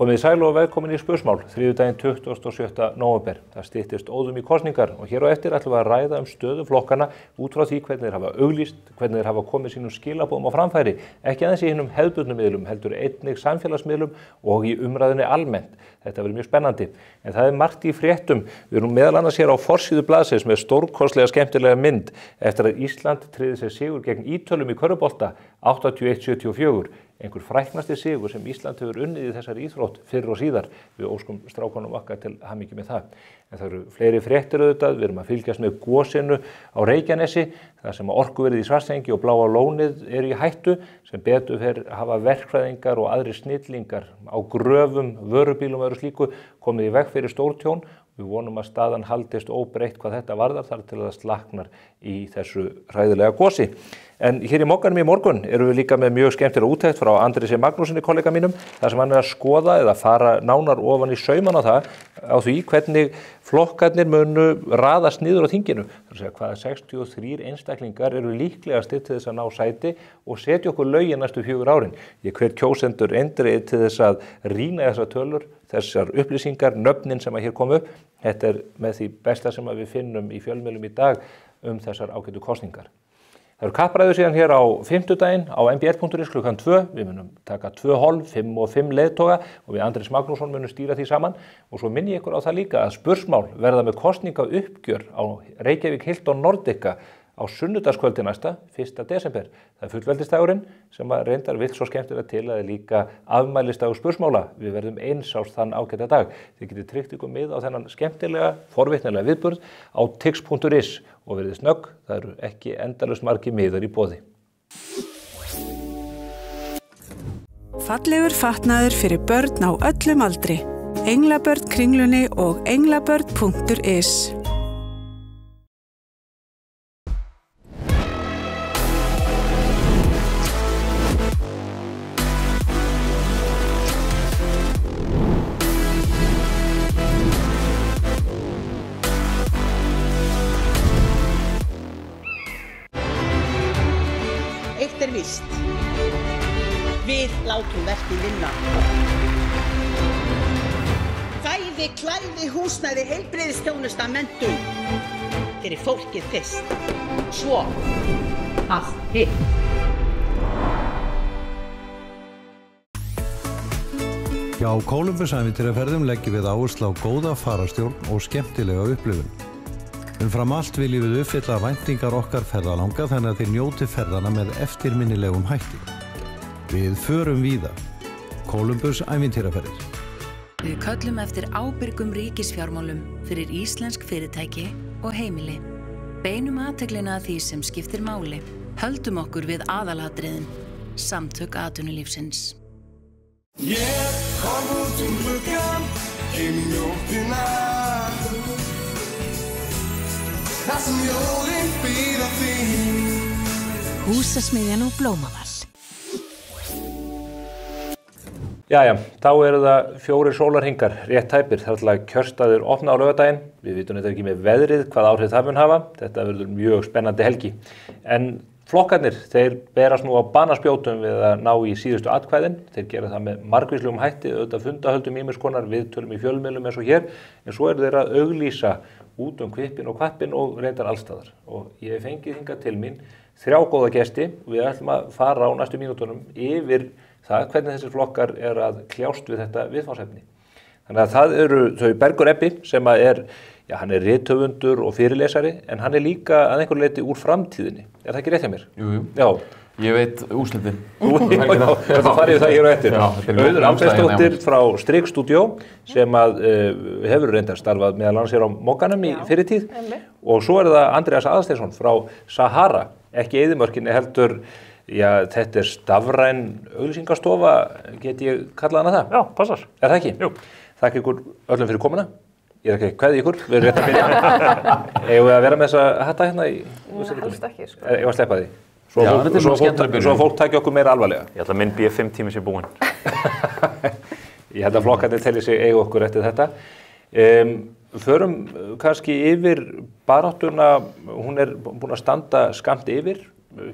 Komið sæl og velkomin í Spursmál, þriðjudaginn 27. nóvember. Það styttist óðum í kosningar og hér á eftir ætlum við að ræða stöðu flokkana út frá því hvernig þeir hafa auglýst, hvernig þeir hafa komið sínum skilaboðum á framfæri, ekki aðeins í hinum hefðbundnu miðlum, heldur einnig samfélagsmiðlum og í umræðunni almennt. Þetta verður mjög spennandi. En það margt í fréttum. Við erum meðal annars hér á forsíðu blaðsins með stórkostlega skemmtilega mynd eftir að Ísland tryggði sér sigur gegn Ítölum í körfubolta 81-74. Einhver fræknasti sigur sem Ísland hefur unnið í þessari íþrótt fyrr og síðar. Við óskum strákunum okkar til hamingju með það. En það eru fleiri fréttir auðvitað, við erum að fylgjast með gosinu á Reykjanesi, þar sem orkuverið í Svartsengi og Bláa lónið eru í hættu, sem betur fer hafa verkfræðingar og aðrir snillingar á gröfum, vörubílum og öðru slíku komið í veg fyrir stórtjón. Við vonum að staðan haldist óbreytt hvað þetta varðar þar til að það slaknar í þessu hræðilega gosi. En hér í Mogganum í morgun erum við líka með mjög skemmtilega úttekt frá Andrisi Magnúsinni kollega mínum, þar sem hann er að skoða eða fara nánar ofan í sauman á það, á því hvernig flokkarnir munu raðast niður á þinginu. Það er að segja hvaða 63 einstaklingar eru líklegastir til þess að ná sæti og setja okkur lögin næstu 4 árin. Ég hvet kjósendur endrið til þess að rýna þessar tölur, þessar upplýsingar, nöfnin sem að hér komu upp. Þetta er með því besta sem að við finnum í fjölmiðlum í dag þessar ágætu kosningar. Það eru kappræður síðan hér á fimmtudaginn á mbl.is klukkan 2. Við munum taka 2 hólf, 5 og 5 leiðtoga og við Andrés Magnússon munum stýra því saman. Og svo minni ég ykkur á það líka að Spursmál verða með kosningauppgjör á Reykjavík Hilton Nordica á sunnudagskvöldi næsta, 1. desember. Það er fullveldisdagurinn sem að reyndar vill svo skemmtilega til að það er líka afmælisdagur Spursmála. Við verðum eins árs þann ágæta dag. Þið getið tryggt ykkur mið á þennan skemmtilega, forvitnilega viðburð á tix.is og verðið snögg, það eru ekki endalaust margir miðar í boði. Fallegur fatnaður fyrir börn á öllum aldri. Englabörn Kringlunni og englabörn.is. Eitt er víst, við látum verkið vinna. Fæði, klæði, húsnæði, heilbrigðisþjónusta, menntun. Fyrir fólkið fyrst, svo allt hitt. Hjá Kólumbusævintýraferðum leggjum við áherslu á góða fararstjórn og skemmtilega upplifun. Umfram allt viljum við uppfylla væntingar okkar ferðalanga þannig að þið njóti ferðana með eftirminnilegum hætti. Við förum víða. Kólumbus ævintýraferðir. Við köllum eftir ábyrgum ríkisfjármálum fyrir íslensk fyrirtæki og heimili. Beinum athyglina að því sem skiptir máli. Höldum okkur við aðalatriðin. Samtök atvinnulífsins. Ég kom út gluggann inn í nóttina. Það sem jólin bíða þín. Húsasmiðjan og Blómavall. Jæja, þá eru það 4 sólarhringar, rétt tæpir, þar til að kjörstaðir opna á laugardaginn. Við vitum þetta ekki með veðrið, hvað áhrif það mun hafa. Þetta verður mjög spennandi helgi. En flokkarnir, þeir berast nú á banaspjótum við að ná í síðustu atkvæðin. Þeir gera það með margvíslegum hætti, auðvitað fundahöldum ýmiss konar, viðtölum í fjölmiðlum eins og hér. En svo eru þeir að auglýsa út kvippin og kvappin og reyndar allstaðar. Og ég hef fengið hingað til mín 3 góða gesti og við ætlum að fara á næstu mínútunum yfir það hvernig þessir flokkar er að kljást við þetta viðfangsefni. Þannig að það eru þau Bergur Ebbi sem er, já, hann er rithöfundur og fyrirlesari en hann er líka að einhverju leyti úr framtíðinni. Er það ekki rétt hjá mér? Jú. Já. Ég veit úrslitin. Það farið það hér á eftir. Auður Alfreðsdóttir frá Strik Studio sem hefur reyndar starfað meðal annars hér á Mogganum í fyrirtíð. Og svo er það Andreas Aðalsteinsson frá Sahara, ekki eyðimörkinni heldur, já, þetta er stafræn auglýsingastofa, get ég kallað hana það? Já, passar. Er það ekki? Jú. Þakka ykkur öllum fyrir komuna. Ég er ekki að kveðja ykkur, við erum rétt að byrja. Eigum við að vera með þessa hatta hérna í Nei, helst ekki, sko. Ég var að sleppa því. Svo fólk takja okkur meira alvarlega. Ég ætla að minn B5 tími sé búinn. Ég held að flokkarnir telli sig eiga okkur eftir þetta. Förum kannski yfir baráttuna, hún er búin að standa skammt yfir.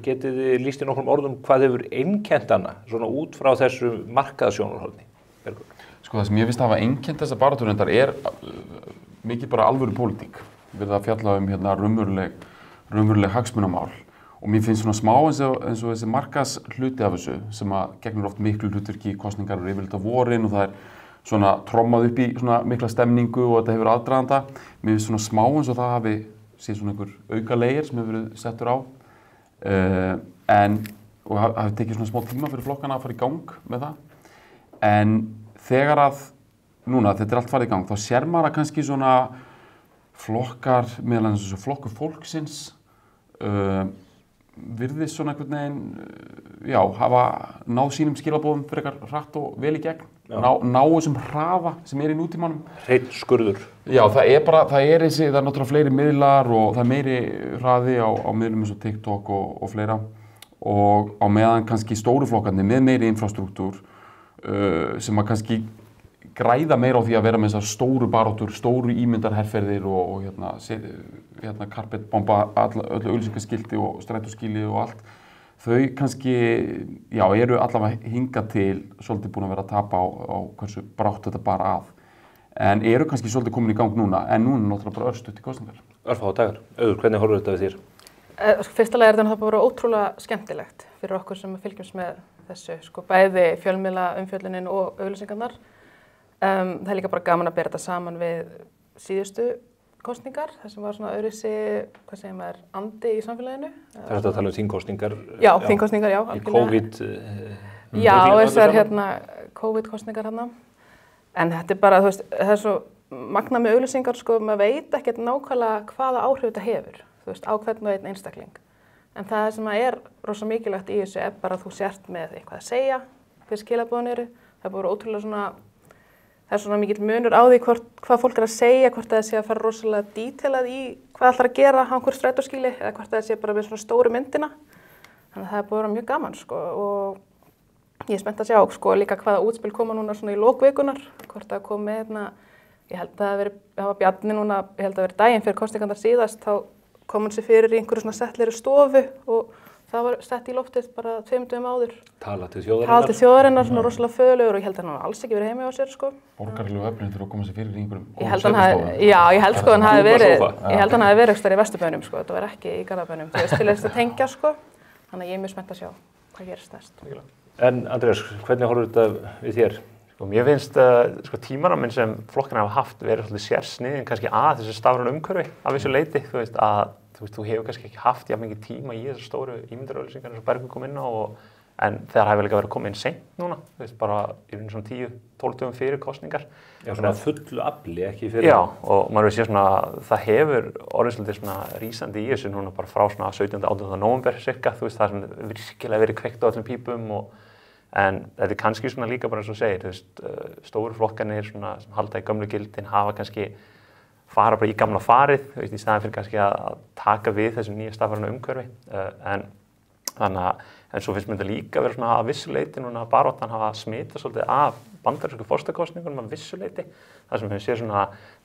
Getið þið lýst í nokkrum orðum hvað hefur einkennt hana, svona út frá þessu markaðssjónarhorni? Bergur? Sko það sem ég finnst að hafa einkennt þessa barátturendar mikið bara alvöru pólitík. Verið að fjalla hérna raunveruleg hagsmunamál. Og mér finnst svona smá eins og þessi markas hluti af þessu sem að gegnur oft miklu hlutverki í kosningar og yfirleitt á vorin og það svona trommað upp í svona mikla stemningu og þetta hefur aðdraganda. Mér finnst svona smá eins og það hafi séð svona einhver auka leir sem hefur verið settur á. Og hafi tekið svona smá tíma fyrir flokkana að fara í gang með það. En þegar að núna þetta allt farið í gang, þá sér maður að kannski svona flokkar, meðal annars þessu flokkur fólksins, virðist svona einhvern veginn, hafa náð sínum skilaboðum frekar hratt og vel í gegn. Ná þessum hraða sem í nútímanum. Hreinn skurður. Já, það er náttúrulega fleiri miðlar og það er meiri hraði á miðlum eins og TikTok og fleira. Og á meðan kannski stóru flokkarnir með meiri infrastruktúr sem að kannski græða meira á því að vera með þessar stóru baráttur, stóru ímyndarherferðir og hérna karpetbomba öllu auglýsingaskilti og strætóskýli og allt. Þau kannski, eru allavega hingað til svolítið búin að vera að tapa á hversu brátt þetta bara að. En eru kannski svolítið komin í gang núna, en núna náttúrulega bara örstutt í kosningar. Örfáa dagar. Auður, hvernig horfir þetta við þér? Fyrstulega þetta bara ótrúlega skemmtilegt fyrir okkur sem fylgjumst með þessu, bæði fjölmiðla umfjöllunin og auglýsingarnar. Það er líka bara gaman að bera þetta saman við síðustu kosningar, þar sem var svona öðruvísi, hvað segir maður, andi í samfélaginu. Það er þetta að tala um þingkosningar? Já, þingkosningar, já. Í COVID? Já, þessar COVID-kosningar hérna. En þetta er bara, það er svo magnað með auglýsingar, maður veit ekkert nákvæmlega hvaða áhrif þetta hefur, á hvern og einn einstakling. En það sem er rosa mikilvægt í þessu er bara að þú sért með eitthvað að segja, hver skilaboðin eru. Það er bara ótrúlega svona, það er svona mikill munur á því hvað fólk er að segja, hvort það sé að fara rosalega dítelað í hvað ætlar að gera á einhver strætóskýli eða hvort það sé bara með svona stóru myndina. Þannig að það er búið að vera mjög gaman og ég er spennt að sjá líka hvaða útspil koma núna svona í lokvikunar, hvort það komi ég held að það var Bjarni núna, ég held að verið daginn fyrir kosningarnar síðast, þá kom hann sér fyrir í einhverju svona settlegri stofu og það var sett í loftið bara 2 dögum áður. Tala til þjóðarinnar. Tala til þjóðarinnar, svona rosalega föðulegur og ég held að hann alls ekki verið heima á sér, Borgarlegu öflin fyrir að koma sér fyrir í einhverjum setustofu. Já, ég held hann hafi verið einhvers staðar í Vesturbænum, þetta var ekki í Garðabænum, til þess að tengja, þannig að ég er mjög spennt að sjá hvað gerist næst. En Andrés, hvernig horfir þetta við þér? Mér finnst tímaramminn sem flokkarnir hafa haft verið svolítið sérsniðin kannski að þessu stafræna umhverfi af þessu leyti, þú hefur kannski ekki haft jafn mikið tíma í þessar stóru ímyndarauglýsingar eins og Bergur kom inn á en þegar hafi líka verið komið inn seint núna, bara í svona 10-12 dögum fyrir kosningar. Já, svona fullu afli, ekki fyrir. Já, og maður sé svona, það hefur orðið svolítið svona rísandi í þessu núna bara frá svona 17.-18. nóvember cirka, það sem virkilega verið kveikt á öllum pípum en þetta er kannski svona líka bara eins og segir, stóru flokkarnir svona sem halda í gömlu gildin hafa kannski fara bara í gamla farið, í staðinn fyrir kannski að taka við þessum nýja stafræna umhverfi. En svo finnst mér þetta líka vera svona að vissuleyti núna að baráttan hafa smitað svolítið af bandarísku forsetakosningunum að vissuleyti. Það sem við séum svona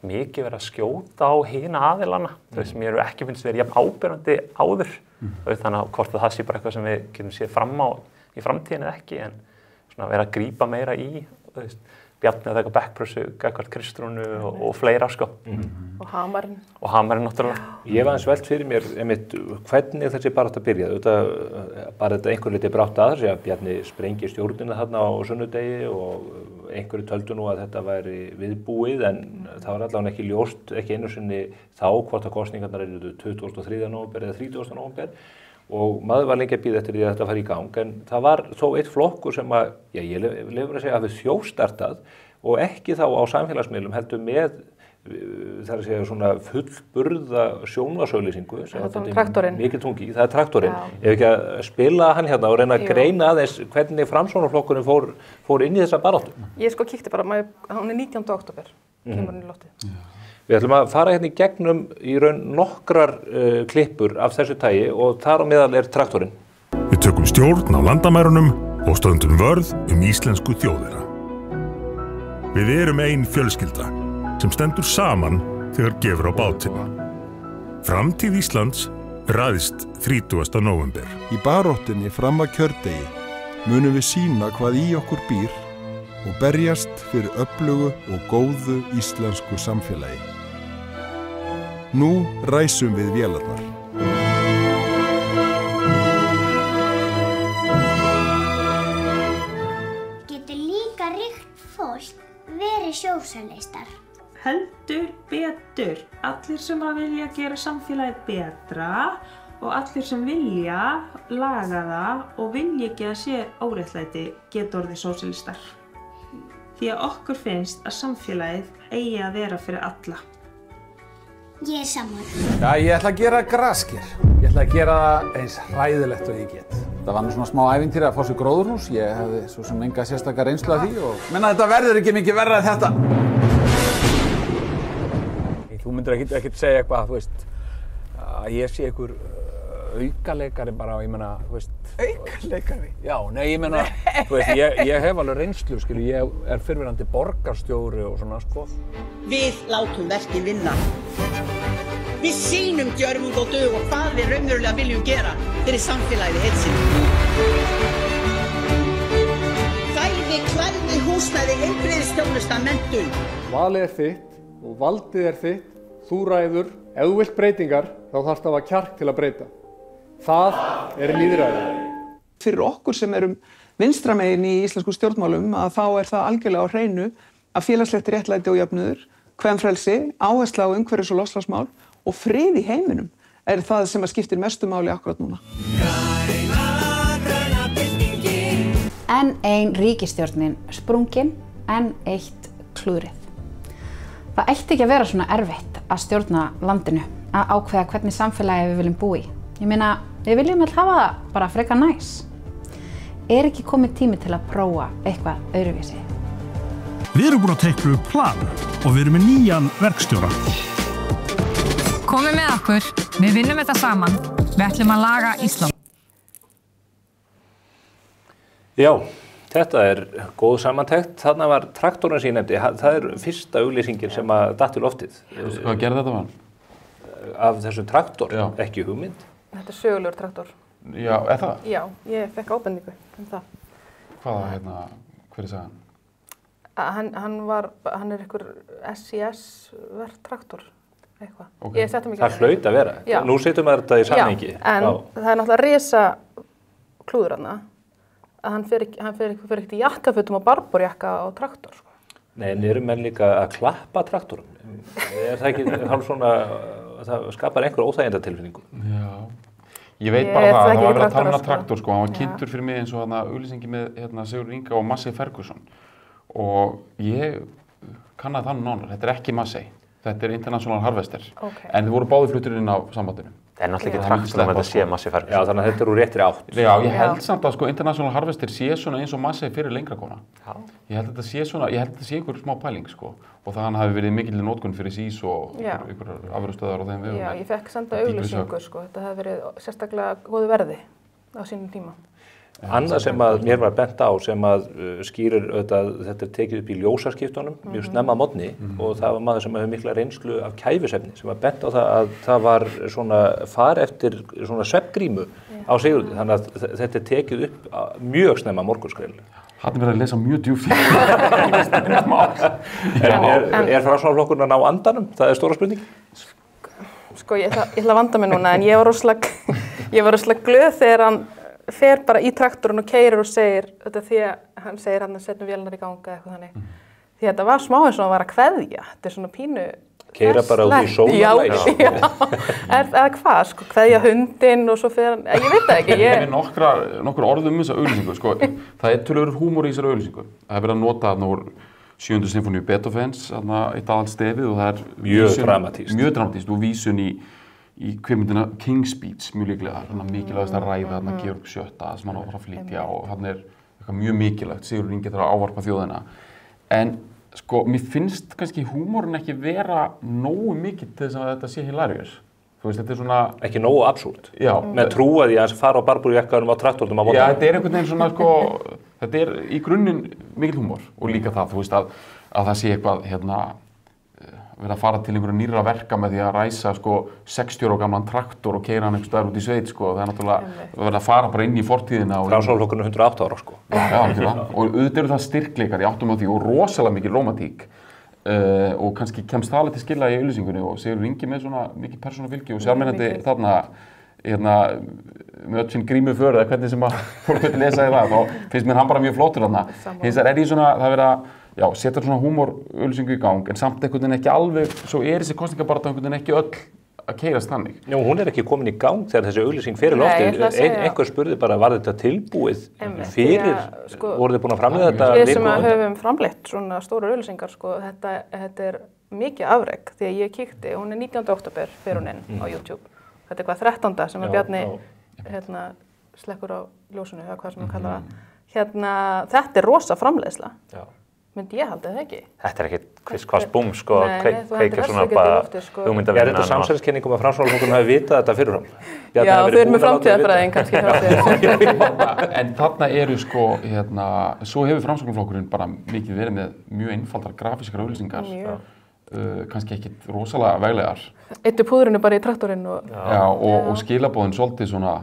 mikið verið að skjóta á hina aðilana, sem mér ekki finnst verið jafn áberandi áður. Þannig að hvort það sé bara eitthvað sem við getum séð fram á í framtíðinu eða ekki, en svona vera að grípa meira í, Bjarni að taka backpressu, gagnvart Kristrúnu og fleira, Og Hamarinn. Og Hamarinn náttúrulega. Ég hef aðeins velt fyrir mér, hvernig þessi barátta byrjaði. Bara þetta einhver liti brátt að þessi að Bjarni sprengi stjórnina þarna á sunnudegi og einhverju töldu nú að þetta væri viðbúið, en það var allavega ekki ljóst, ekki einu sinni þá hvort að kosningarnar eru 23. nóvember eða 30. nóvember. Og maður var lengi að bíða eftir því að þetta fari í gang, en það var þó eitt flokkur sem að, ég lefur að segja að við þjófstartað og ekki þá á samfélagsmiðlum heldur með, það er að segja svona fullburða sjónvarpsauglýsingu sem er mikil tungi, það er Traktorinn. Ef ekki að spila hann hérna og reyna að greina aðeins hvernig Framsóknarflokkurinn fór inn í þessa baráttu. Ég kíkti bara, hún er 19. október, kemur hún í loftið. Við ætlum að fara hérna í gegnum í raun nokkrar klippur af þessu tagi og þar á meðal er Traktorinn. Við tökum stjórn á landamærunum og stöndum vörð íslensku þjóðina. Við erum ein fjölskylda sem stendur saman þegar gefur á bátina. Framtíð Íslands ræðst 30. nóvember. Í baráttunni fram að kjördegi munum við sýna hvað í okkur býr og berjast fyrir öflugu og góðu íslensku samfélagi. Nú ræsum við vélarnar. Getur líka ríkt fólk verið sósíalistar? Heldur betur. Allir sem að vilja gera samfélagið betra og allir sem vilja laga það og vilja ekki að sé óréttlæti geta orðið sósíalistar. Því að okkur finnst að samfélagið eigi að vera fyrir alla. Ég sammála. Já, ég ætla að gera grasker. Ég ætla að gera það eins hræðilegt og ég get. Það var nú svona smá ævintýri að fá sér gróðurhús. Ég hefði svo sem enga sérstakar reynslu af því og menna þetta verður ekki mikið verra en þetta. Þú myndir ekkert segja eitthvað, þú veist, að ég sé einhver aukaleikari bara, ég meina, þú veist. Aukaleikari? Já, nei, ég meina, þú veist, ég hef alveg reynslu, skilju, ég fyrrverandi borgarstjóri og svona, sko. Við látum verkin vinna. Við sýnum djörfung og dug og hvað við raunverulega viljum gera fyrir samfélagið heild sinni. Fæði, klæði, húsnæði, heilbrigðisþjónusta, menntun. Valið þitt og valdið þitt. Þú ræður. Ef þú vilt breytingar, þá þarftu að hafa kjark til að breyta. Það lýðræði. Fyrir okkur sem erum vinstramegin í íslensku stjórnmálum að þá það algjörlega á hreinu að félagslegt réttlæti og jöfnuður, kvenfrelsi, áhersla á umhverfis- og loftslagsmál og frið í heiminum það sem að skiptir mestu máli akkurat núna. Enn ein ríkisstjórnin sprungin, enn eitt klúðrið. Það ætti ekki að vera svona erfitt að stjórna landinu, að ákveða hvernig samfélagi við viljum búa í. Ég meina, við viljum vel hafa það bara frekar næs. Ekki komið tími til að prófa eitthvað öðruvísi? Við erum búin að teikna upp plan og við erum með nýjan verkstjóra. Komið með okkur, við vinnum þetta saman. Við ætlum að laga Ísland. Já. Þetta góð samantekt. Þarna var traktorinn sem ég nefndi. Það fyrsta auglýsingin sem að datt í loftið. Hvað gerði þetta var? Af þessu traktor, ekki hugmynd. Þetta sögulegur traktor. Já, það? Já, ég fekk ábendingu það. Hvaða, hver sagan? Hann einhver SIS-verð traktor, eitthvað. Okay. Það hlaut að vera. Já. Nú setjum við þetta í samhengi. Já, en það náttúrulega risa klúður þarna. Að hann fer ekkert í jakkafötum og barborjakka á traktor, sko. Nei, en eru menn líka að klappa traktorum? Það ekki hálf svona, það skapar einhver óþægindatilfinningu? Já. Ég veit bara það var verið að tala traktor, sko. Hann var kynntur fyrir mig eins og auglýsingi með Sigurður Inga og Massey Ferguson. Og ég kannaði það nánar. Þetta ekki Massey. Þetta International Harvester. Okay. En þið voru báðir fluttir inn á sambandinu. Það náttúrulega ekki traktor að þetta sé Massey Ferguson. Já, þannig að þetta úr réttri átt. Já, ég held samt að International Harvester sé svona eins og Massey fyrir lengra kona. Já. Ég held að þetta sé einhver smá pæling, sko. Og það hafi verið mikil notkun fyrir SÍS og einhverjar afurðastöðvar á þeim vegum. Já, ég fekk senda auglýsingu, sko. Þetta hafi verið sérstaklega góðu verði á sínum tíma. Annað sem að mér var bent á sem að skýrir auðvitað, þetta tekið upp í ljósaskiptunum mjög snemma að morgni og það var maður sem hefur mikla reynslu af kæfisefni sem var bent á það að það var svona far eftir svona svefngrímu á Sigurði, þannig að þetta tekið upp mjög snemma morgunskreil. Hann verið að lesa mjög djúpt. Framsóknarflokkurinn að ná andanum? Það stóra spurning. Sko, ég ætla að vanda mig núna en ég var rosalega glöð þegar hann fer bara í traktorinn og keyrir og segir þetta því að hann segir hann að setjum vélnar í ganga eitthvað þannig. Því þetta var smá eins og hann var að kveðja. Þetta svona pínu keyra bara út í sólarlæs. Já. Eða hvað, sko, kveðja hundinn og svo fer hann, ég veit það ekki. Ég hef nokkur orð þessa auglýsingu, sko. Það töluverður húmor í þessari auglýsingu. Það verið að nota þarna úr 7. sinfóníu Beethovens, þarna eitt aðalstefið og það mjög dramatískt og vísun í kvikmyndina King's Speech, mjög líklega, mikilvægast að ræða Georg VII sem hann á að fara að flytja og hann eitthvað mjög mikilvægt, Sigurður Ingi þarf að ávarpa þjóðina. En sko, mér finnst kannski húmórinn ekki vera nógu mikið til þess að þetta sé hilarious. Þú veist, þetta svona... Ekki nógu absúrt. Já. Með trúaði að fara á barborjakkanum á traktornum á mótana. Já, þetta einhvern veginn svona, sko, þetta í grunninn mikil húmór og líka það, þú veist, að það sé eitthvað, verið að fara til einhverju nýrra verka með því að ræsa sko 60 ára gamlan traktor og keyra hann einhvers staðar út í sveit sko. Það náttúrulega verið að fara bara inn í fortíðina. Framsóknarflokkurinn 108 ára sko. Já, og auðvitað eru það styrkleikar, ég áttum á því, og rosalega mikið rómantík. Og kannski kemst það alveg til skila í auglýsingunni og Sigurður Ingi með svona mikið persónufylgi og sjálfmennandi þarna með öll sín grímuför eða hvernig sem að fólk vil lesa í það, þá finnst mér hann bara mjög flottur þarna. Hins vegar ég svona, það verið að setja svona húmorauglýsingu í gang, en samt einhvern veginn ekki alveg, svo þessi kosningabarátta einhvern veginn ekki öll að keyrast þannig. Já, hún ekki komin í gang þegar þessi auglýsing fyrir loftið. Einhver spurði bara, var þetta tilbúið fyrir, voruð þið búin að framleiða þetta? Við sem höfum framleitt svona stórar auglýsingar, sko, þetta mikið afrek, því að ég kíkti, hún 19. október fyrir hún inn á YouTube. Þetta hvað 13. sem Bjarni slekkur á ljósinu, eða hvað sem hann kallar það. Þetta rosa framleiðsla. Myndi ég halda það ekki. Þetta ekkert kvist búm, sko, kveikja svona bara hugmyndavinna. Er þetta samsælskenningum að Framsóknarflokkurinn hafi vitað þetta fyrirfram? Já, þau eru með framtíðarfræðing kannski. En þarna eru sko, svo hefur Framsóknarflokkurinn bara mikið verið með mjög einfaldar grafískar auglýsingar. Kannski ekkit rosalega veglegar. Eittu púðrinu bara í traktorinn og... Já, og skilaboðin svolítið svona...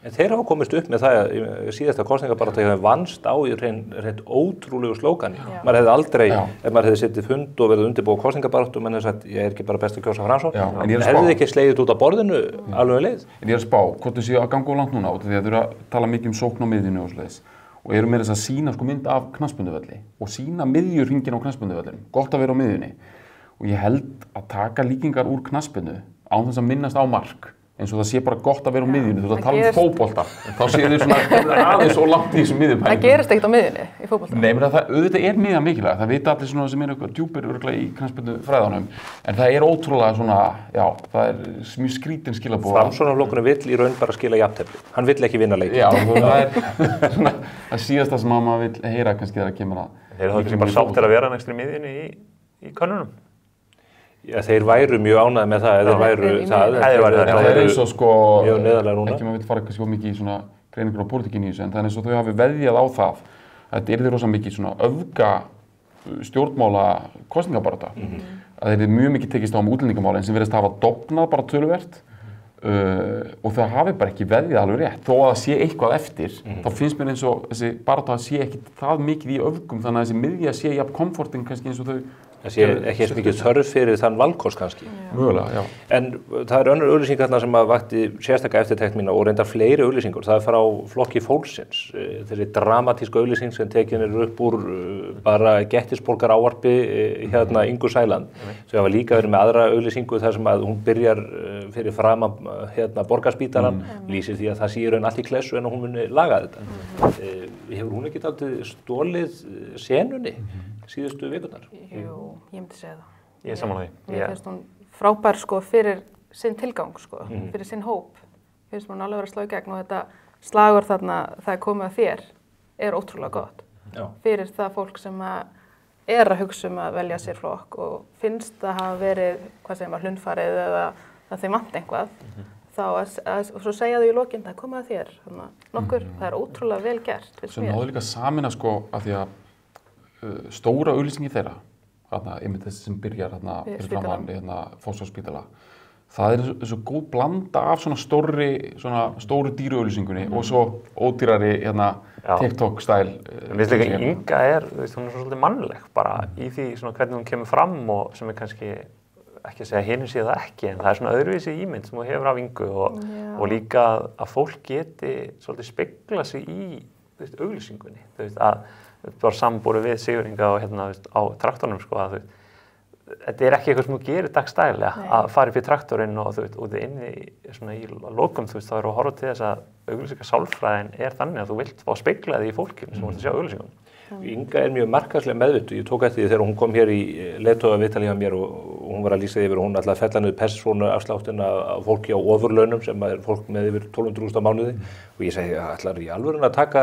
En þeir hafa komist upp með það að síðasta kosningabarátta hefði vannst á í hreint ótrúlegu slógani. Maður hefði aldrei, ef maður hefði sittið fund og verið undirbúið kosningabaráttu, menn hefði sagt, ég ekki bara best að kjósa Framsókn. En hefði ekki slegið út á borðinu alveg leið. En ég að spá, hvort þau séu að ganga of langt núna, því að þau eru að tala mikið sókn á miðjunni og svoleiðis. Og eru meira þess að sýna sko mynd af knattspyrnuvelli og sýna miðjurhringinn á knattspyrnuvellinum. Gott að vera á miðjunni. Og ég held að taka líkingar úr knattspyrnu án þess að minnast á mark, eins og það sé bara gott að vera á miðjunni. Þú ert að tala fótbolta, þá séu þau svona aðeins og langt í þessum miðjupælingum. Það gerist ekkert á miðjunni í fótbolta. Nei, menn það auðvitað miðjan mikilvægt. Það vita allir svona sem eitthvað djúpir örugglega í knattspyrnufræðunum. En það ótrúlega svona, það mjög skrítin skilaboð. Framsóknarflokkurinn vill í raun bara skila jafntefli. Hann vill ekki vinna leikinn. Já, það svona það síðasta sem maður vill heyra kannski þegar kemur að. Þeir eru þá bara sáttir að vera næstur í miðjunni í könnunum. Já, þeir væru mjög ánægðir með það, eða væru það. Það eins og sko, mjög neðarlega núna. Ekki maður vill fara kannski mikið í svona greiningur á pólitíkinni í þessu, en það eins og þau hafi veðjað á það. Þetta þeir rosa mikið svona öfga stjórnmála kosningabarátta. Að þeir mjög mikið tekist á útlendingamálin sem virðist hafa dofnað bara töluvert og það hafi bara ekki veðjað alveg rétt. Þó að það sé eitthvað eftir, þá finnst mér eins og þessi barátta sé ekki það mikið í öfgum, þannig að þessi miðja sé jafn komfortin kannski eins og þau. Það sé ekki eins mikið þörf fyrir þann valkost kannski. Mögulega, já. En það önnur auglýsing þarna sem vakti sérstaka eftirtekt mína og reyndar fleiri auglýsingur. Það frá Flokki fólksins. Þessi dramatíska auglýsing sem tekin upp úr bara Gettisborgar ávarpi Ingu Sæland. Þau hafa líka verið með aðra auglýsingu þar sem að hún byrjar fyrir framan Borgarspítalann, lýsir því að það sé í raun allt í klessu en hún muni laga þetta. Hefur hún ekki dálítið stolið senunni síðustu vikurnar? Jú, ég myndi segja það. Ég er sammála því. Mér finnst hún frábær sko fyrir sinn tilgang sko, fyrir sinn hóp. Finnst hún alveg verið að slá í gegn og þetta slagur þarna, það komið að þér, ótrúlega gott. Fyrir það fólk sem að hugsa að velja sér flokk og finnst að hafa verið, hvað segir maður, hlunnfarið eða að þeim vant einhvað. Og svo segja þau í lokin, það komið að þér. Nokkur, það ótrúlega vel gert. Svo náðu líka samin að sko, að því að stóra auglýsingi þeirra, einmitt þessi sem byrjar fyrir framan Fossvogsspítala, það svo góð blanda af svona stóru dýru auglýsingunni og svo ódýrari TikTok-stæl. Mér finnst líka Inga hún er svolítið mannleg bara í því hvernig hún kemur fram og sem kannski ekki að segja hinum sé það ekki, en það er svona öðruvísi ímynd sem hún hefur af Ingu og líka að fólk geti svolítið spegla sig í auglýsingunni, að bara samboru við Sigurð Inga og á traktornum sko, að þetta ekki eitthvað sem þú gerir dagstælega að fara upp í traktorinn og út inni í lokum þá erum við að horfa til þess að auglýsingar sálfræðin þannig að þú vilt fá speglaði í fólkinu sem þú vilt sjá auglýsingum. Inga mjög markaðslega meðvituð. Ég tók eftir því þegar hún kom hér í leiðtogaviðtali hjá mér og hún var að lýsa yfir og hún ætlaði að fella niður persónuafsláttinn af fólki á ofurlaunum sem er fólk með yfir 1200.000 á mánuði og ég segi, ætlar í alvörun að taka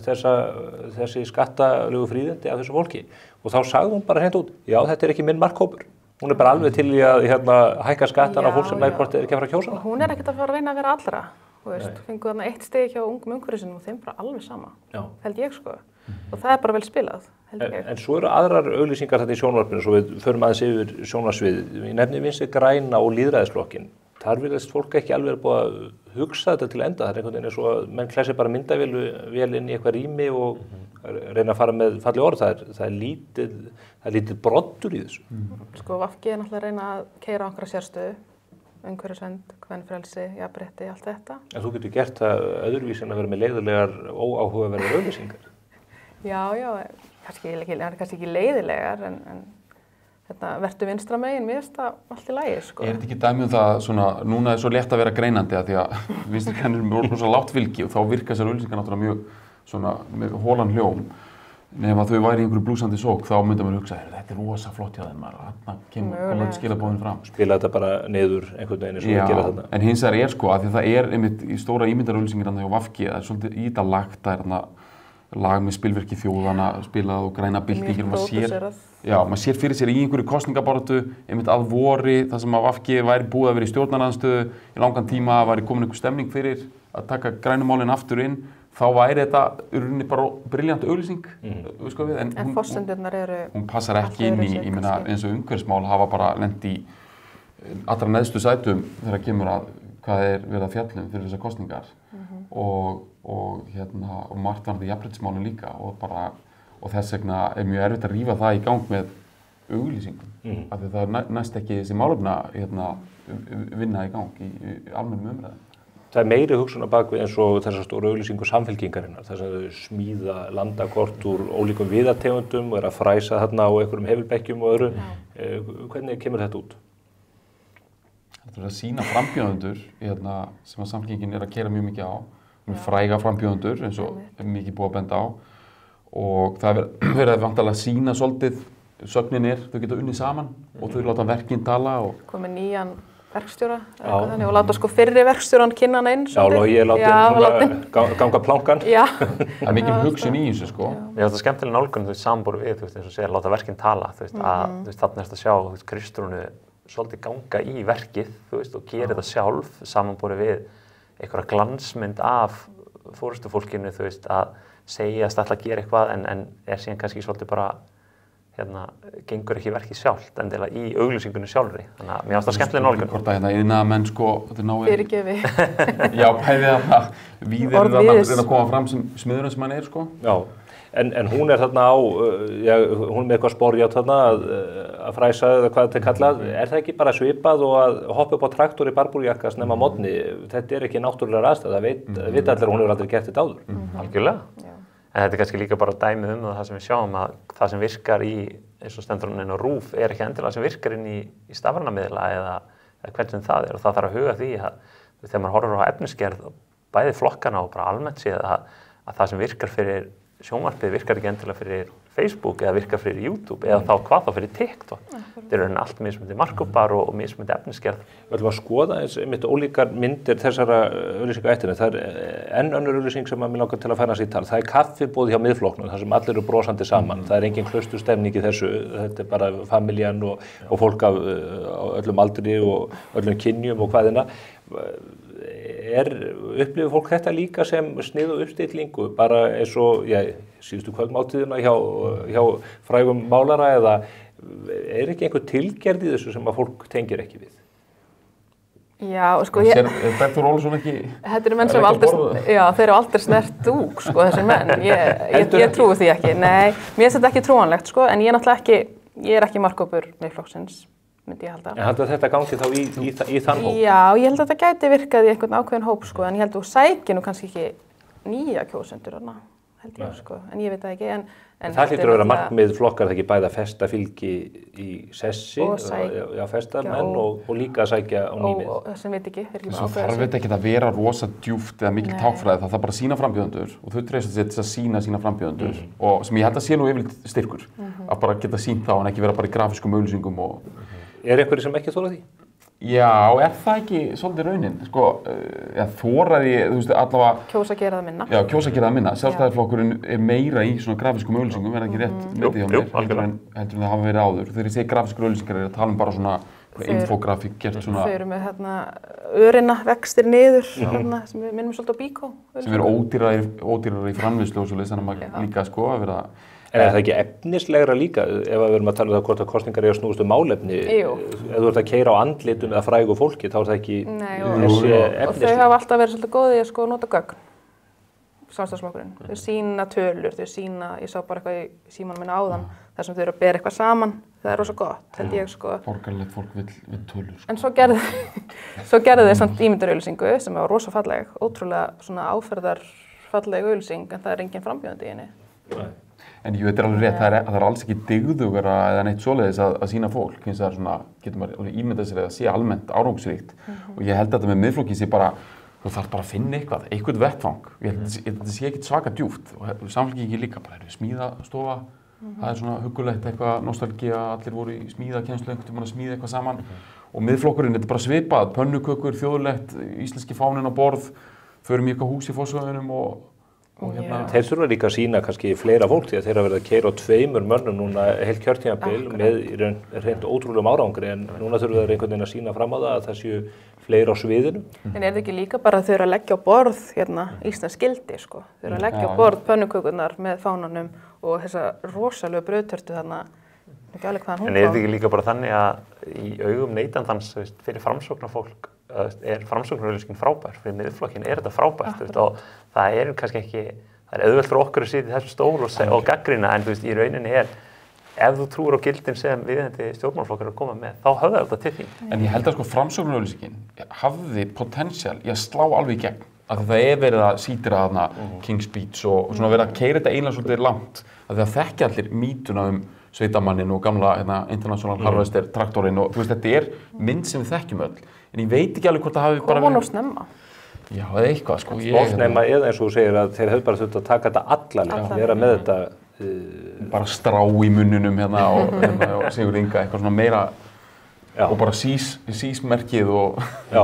þessi skattalegu fríðindi af þessu fólki og þá sagði hún bara hreint út, já þetta ekki minn markhópur. Hún bara alveg til í að hækka skattan á fólk sem hvort ekki að fara að kjósa hana. Hún ekki að fara að reyna að vera allra. Fengu þarna 1 stig hjá ungum umhverfisins og þeim bara alveg sama, held ég sko. og það bara vel spilað, held ég. En svo eru aðrar auglýsingar þetta í sjónvarpinu, svo við förum aðeins yfir sjónvarsvið. Ég nefni Vinstri græna og lýðræðisflokkinn. Þar virðist fólk ekki alveg búið að hugsa þetta til enda. Það einhvern veginn svo að menn klessi bara myndavél inn í eitthvað rými og reyna að fara með falleg orð. Það er lítið broddur í þessu. Sko VG náttúrulega að reyna að keyra á einhverja sérstöðu, umhverfisvernd, kvenfrelsi, jafnrétti, allt þetta. En þú getur gert það öðruvísi en að vera með leiðilegar, óáhugaverðar auglýsingar. Já, kannski ekki leiðilegar, en vertu vinstra megin, mér finnst það allt í lagi, sko. Er þetta ekki dæmi það svona, núna er svo létt að vera greinandi að því að vinstri grænir eru svo lágt fylgi og þá virka þessar auglýsingar náttúrulega mjög svona með hólan hljóm. Nefn að þau væri í einhverju blúsandi sók, þá myndum við hugsa, þetta er rosa flott hjá þeim, þarna kemur skilabóðin fram. Spila þetta bara niður einhvern veginn eins og við gera þarna. En hins vegar sko, að því það einmitt í stóra ímyndarauglýsingir hjá VG, það svolítið í þetta lagt, það lag með spilverki þjóðana, spilað og græna byltingir. Maður sér fyrir sér í einhverju kosningabaráttu, einmitt að vori, það sem að VG væri búið að vera í stjórnarandstöðu í langan tíma, væri komin einhver stemning fyrir að taka grænumálinn aftur inn, þá væri þetta urunni bara briljant auglýsing, sko við. En forsendurnar eru... Hún passar ekki inn í, ég meina, eins og umhverfismál hafa bara lent í allra neðstu sætum þegar kemur að hvað verið að fjallum fyrir þessar kosningar og margt varðandi jafnréttismálum líka og þess vegna er mjög erfitt að rífa það í gang með auglýsingum af því það næst ekki þessi málefna vinna í gang í almennum umræðum. Það er meiri hugsun á bakvið eins og þessar stóru auglýsingu Samfylkingarinnar, þess að þau smíða landakort úr ólíkum viðartegundum og að fræsa þarna á einhverjum hefilbekkjum og öðru. Hvernig kemur þetta út? Þetta er að sýna frambjóðendur sem að Samfylkingin er að keyra mjög mikið á, fræga frambjóðendur eins og er mikið búið að benda á og það er verið vantarlega að sýna svolítið sögnin þau geta unnið saman og þau láta verkin tala og komið nýjan verkstjóra og láta sko fyrri verkstjóran kynna hann einn. Já, Logi er látið ganga plankan. Það er mikil hugsun í þessu sko. Mér finnst það skemmtileg nálgun samanborið við, eins og segir, láta verkin tala, að þarna ertu að sjá Kristrúnu svolítið ganga í verkið, og gera þetta sjálf samanborið við einhverja glansmynd af forystufólkinu, að segjast alltaf að gera eitthvað en er síðan kannski svolítið bara gengur ekki verkið sjálft endilega í auglýsingunni sjálfri. Þannig að mér finnst það skemmtileg nálgun. Hvort að iðnaðarmenn sko, fyrirgefi. Já, bæði að víðir að koma fram sem smiðurinn sem hann er sko. Já, en hún er þarna á, hún er með eitthvað sporjátt þarna að fræsa eða hvað þetta er kallað. Er það ekki bara svipað og að hoppa upp á traktor í barbúrjakka snemma morgni? Þetta er ekki náttúrulega aðstæða, það veit allir að hún hefur aldrei gert þetta áður. Algjörlega. En þetta er kannski líka bara dæmið það sem við sjáum að það sem virkar í, eins og stendur inn á RÚV, er ekki endilega sem virkar inn í stafræna miðla eða hvernig sem það er og það þarf að huga því að þegar maður horfir á efnisgerð bæði flokkana og bara almennt séð að það sem virkar fyrir sjónvarpið virkar ekki endilega fyrir Facebook eða virkar fyrir YouTube eða hvað þá fyrir TikTok. Þetta er allt mismundi markupar og mismundi efnisgerð. Við ætlum að skoða einmitt ólíkar myndir þessara auglýsingaættina. Það er enn önnur auglýsing sem mig langar til að færa sér tal. Það er kaffiboð hjá Miðflokknum, þar sem allir eru brosandi saman. Það er engin klausturstemmning í þessu. Þetta er bara familjan og fólk af öllum aldri og öllum kynjum og hvaðina. Upplifir fólk þetta líka sem snið og uppstillingu, bara eins og síðustu kvöldmáltíðina hjá frægum málara eða er ekki einhver tilgerð í þessu sem að fólk tengir ekki við? Já, sko Er Bergþór Ólason ekki... Þetta eru menn sem þeir eru aldrei snert dúk, sko, þessir menn. Ég trúi því ekki. Nei, mér finnst þetta ekki trúanlegt, sko, en ég er ekki markhópur Miðflokksins, myndi ég halda. En halda þetta gangi þá í þann hóp? Já, ég held að þetta gæti virkað í einhvern ákveðin hóp, sko, en ég held að þú sækir nú kannski ekki nýja kjósendur þarna, held ég, sko, en ég veit það ekki. En það hlýtur að vera markmið flokkar, það ekki bæði að festa fylgi í sessi, festa menn og líka að sækja á nýmið. Og sem veit ekki. Svo þarf þetta ekki að vera rosa djúpt eða mikil tákfræði, það þarf bara að sýna frambjóðendur og þau treysta sér til að sýna sína frambjóðendur og sem ég held að sé nú yfirleitt styrkur að bara geta sýnt þá en ekki vera bara í grafískum auglýsingum og... Er einhverjir sem ekki þóra því? Já, er það ekki svolítið raunin? Sko, þóraði, þú veist, allavega... Kjósa að gera það minna. Já, kjósa að gera það minna. Sjálfstæðisflokkurinn er meira í svona grafískum auglýsingum, er það ekki rétt metið hjá mér, heldur en það hafa verið áður. Þegar ég segi grafískar auglýsingar er að tala bara svona infografík gert svona. Þau eru með hérna örina vextir niður, hérna, sem við minnum svolítið á Bíkó. Sem eru ódýrar í framleiðslu og svoleiðis, þannig að maður líka sko að vera. En það ekki efnislegra líka, ef við erum að tala um það hvort að kosningar eru að snúast málefni, ef þú ert að keyra á andlitum eða frægu fólki, þá er það ekki þessi efnislegra. Og þau hafa alltaf verið svolítið góðið að sko nota gögn, Sjálfstæðisflokkurinn. Þau sýna tölur, ég sá bara eitthvað í símanum minna áðan, þar sem þau eru að bera eitthvað saman, það er rosa gott, held ég sko. Borgarlegt fólk vill tölur. Sko. En svo gerðu þau samt ímyndarauglýsingu sem var rosa falleg, ótrúlega svona áferðarfalleg auglýsing, en það er engin frambjóðandi í henni. En ég veit alveg rétt, það er alls ekki dygðugra eða neitt svoleiðis að sýna fólk, hins vegar svona, getur maður ímyndað sér að sé almennt árangursríkt. Og ég held að þetta með miðflokki sé bara, þú þarf bara að finna eitthvað vettfang. Ég held að þetta sé ekkert svaka djúpt og samfélkingin líka bara, smíðastofa, það er svona huggulegt eitthvað nostalgía, allir voru í smíðakennslu einhvern tímann að smíða eitthvað saman. Og miðflokkurinn, þetta er bara svipað, pönnukökur, þjóðlegt, íslenski fáninn á borð, förum í eitthvað hús í Fossvoginum og Þeir þurfa líka að sýna kannski fleira fólk því að þeir hafa verið að keyra á 2 mönnum núna heilt kjörtímabil með reynd ótrúlegum árangri en núna þurfa þeir einhvern veginn að sýna fram á það séu fleira á sviðinu. En er þetta ekki líka bara að þau eru að leggja á borð íslensk gildi sko? Þau eru að leggja á borð pönnukökurnar með fánanum og þessa rosalegu brauðtertu þarna, ekki alveg hvaðan hún kom. En er þetta ekki líka bara þannig að í augum neytandans fyrir framsóknarfólk er framsóknarauglýsingin frábær, fyrir miðflokkinn er þetta frábært og það er kannski ekki, það er auðvelt fyrir okkur að sitja í þessu stól og gagnrýna en í rauninni ef þú trúir á gildin sem viðeigandi stjórnmálaflokkar að koma með, þá höfðar þetta til þín. En ég held að sko framsóknarauglýsingin hafði potensial í að slá alveg í gegn, af því það er verið að sítira þarna King's Speech og svona verið að keyra þetta einlega svolítið langt, af því að þekkja allir mýtuna sveitamannin og gamla International Harvester traktorinn og þú veist, þetta er mynd sem við þekkjum öll. En ég veit ekki alveg hvort það hafi bara verið... Kom hún á snemma? Já, eða eitthvað sko. Of snemma eða eins og þú segir að þeir hefðu bara þurft að taka þetta allalega, vera með þetta... Bara strá í munnunum hérna og Sigur Inga, eitthvað svona meira... Og bara sís-merkið og... Já.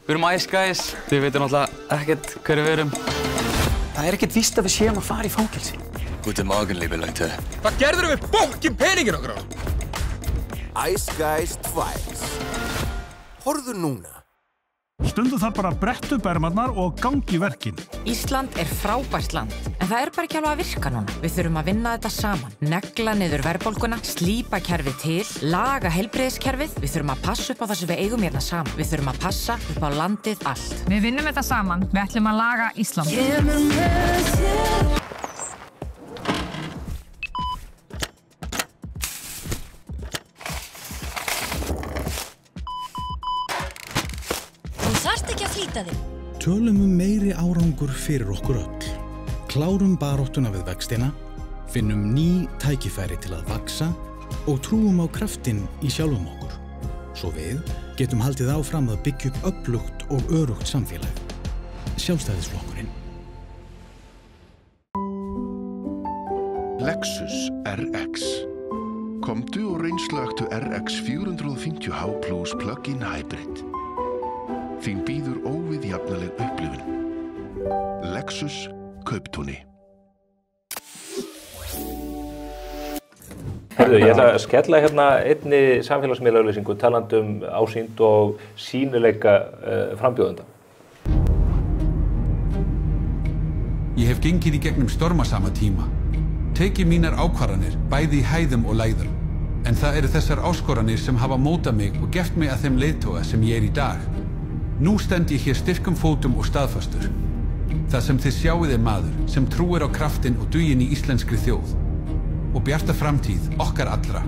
Við erum Ice Guys, þið veitum náttúrulega ekkert hverju við erum. Það er ekkert víst að við séum að fara í fangelsi. Guten Morgen, liebe Leute. Hvað gerðurum við bókinn peningin okkur á? Ice Guys 2. Horfðu núna. Stundum þarf bara að bretta upp ermarnar og gangi verkin. Ísland er frábært land, en það er bara ekki alveg að virka núna. Við þurfum að vinna þetta saman. Negla niður verðbólguna, slípa kerfið til, laga heilbrigðiskerfið. Við þurfum að passa upp á það sem við eigum hérna saman. Við þurfum að passa upp á landið allt. Við vinnum þetta saman. Við ætlum að laga Ísland. Tölum meiri árangur fyrir okkur öll. Klárum baráttuna við vextina, finnum ný tækifæri til að vaxa og trúum á kraftinn í sjálfum okkur. Svo við getum haldið áfram að byggja upp öflugt og örugt samfélag. Sjálfstæðisflokkurinn. Lexus RX. Komdu og reynslögtu RX 450h Plus Plug-in Hybrid. Þín býður óviðjafnaleg upplifun. Lexus Kauptúni. Herðu, ég ætla að skella hérna einni samfélagsmiðlaauglýsingu talandi ásýnd og sýnileika frambjóðenda. Ég hef gengið í gegnum stormasama tíma. Tekið mínar ákvarðanir, bæði í hæðum og lægðum. En það eru þessar áskoranir sem hafa mótað mig og gert mig að þeim leiðtoga sem ég er í dag. Nú stend ég hér styrkum fótum og staðfastur. Það sem þið sjáið er maður sem trúir á kraftinn og duginn í íslenskri þjóð. Og bjarta framtíð okkar allra.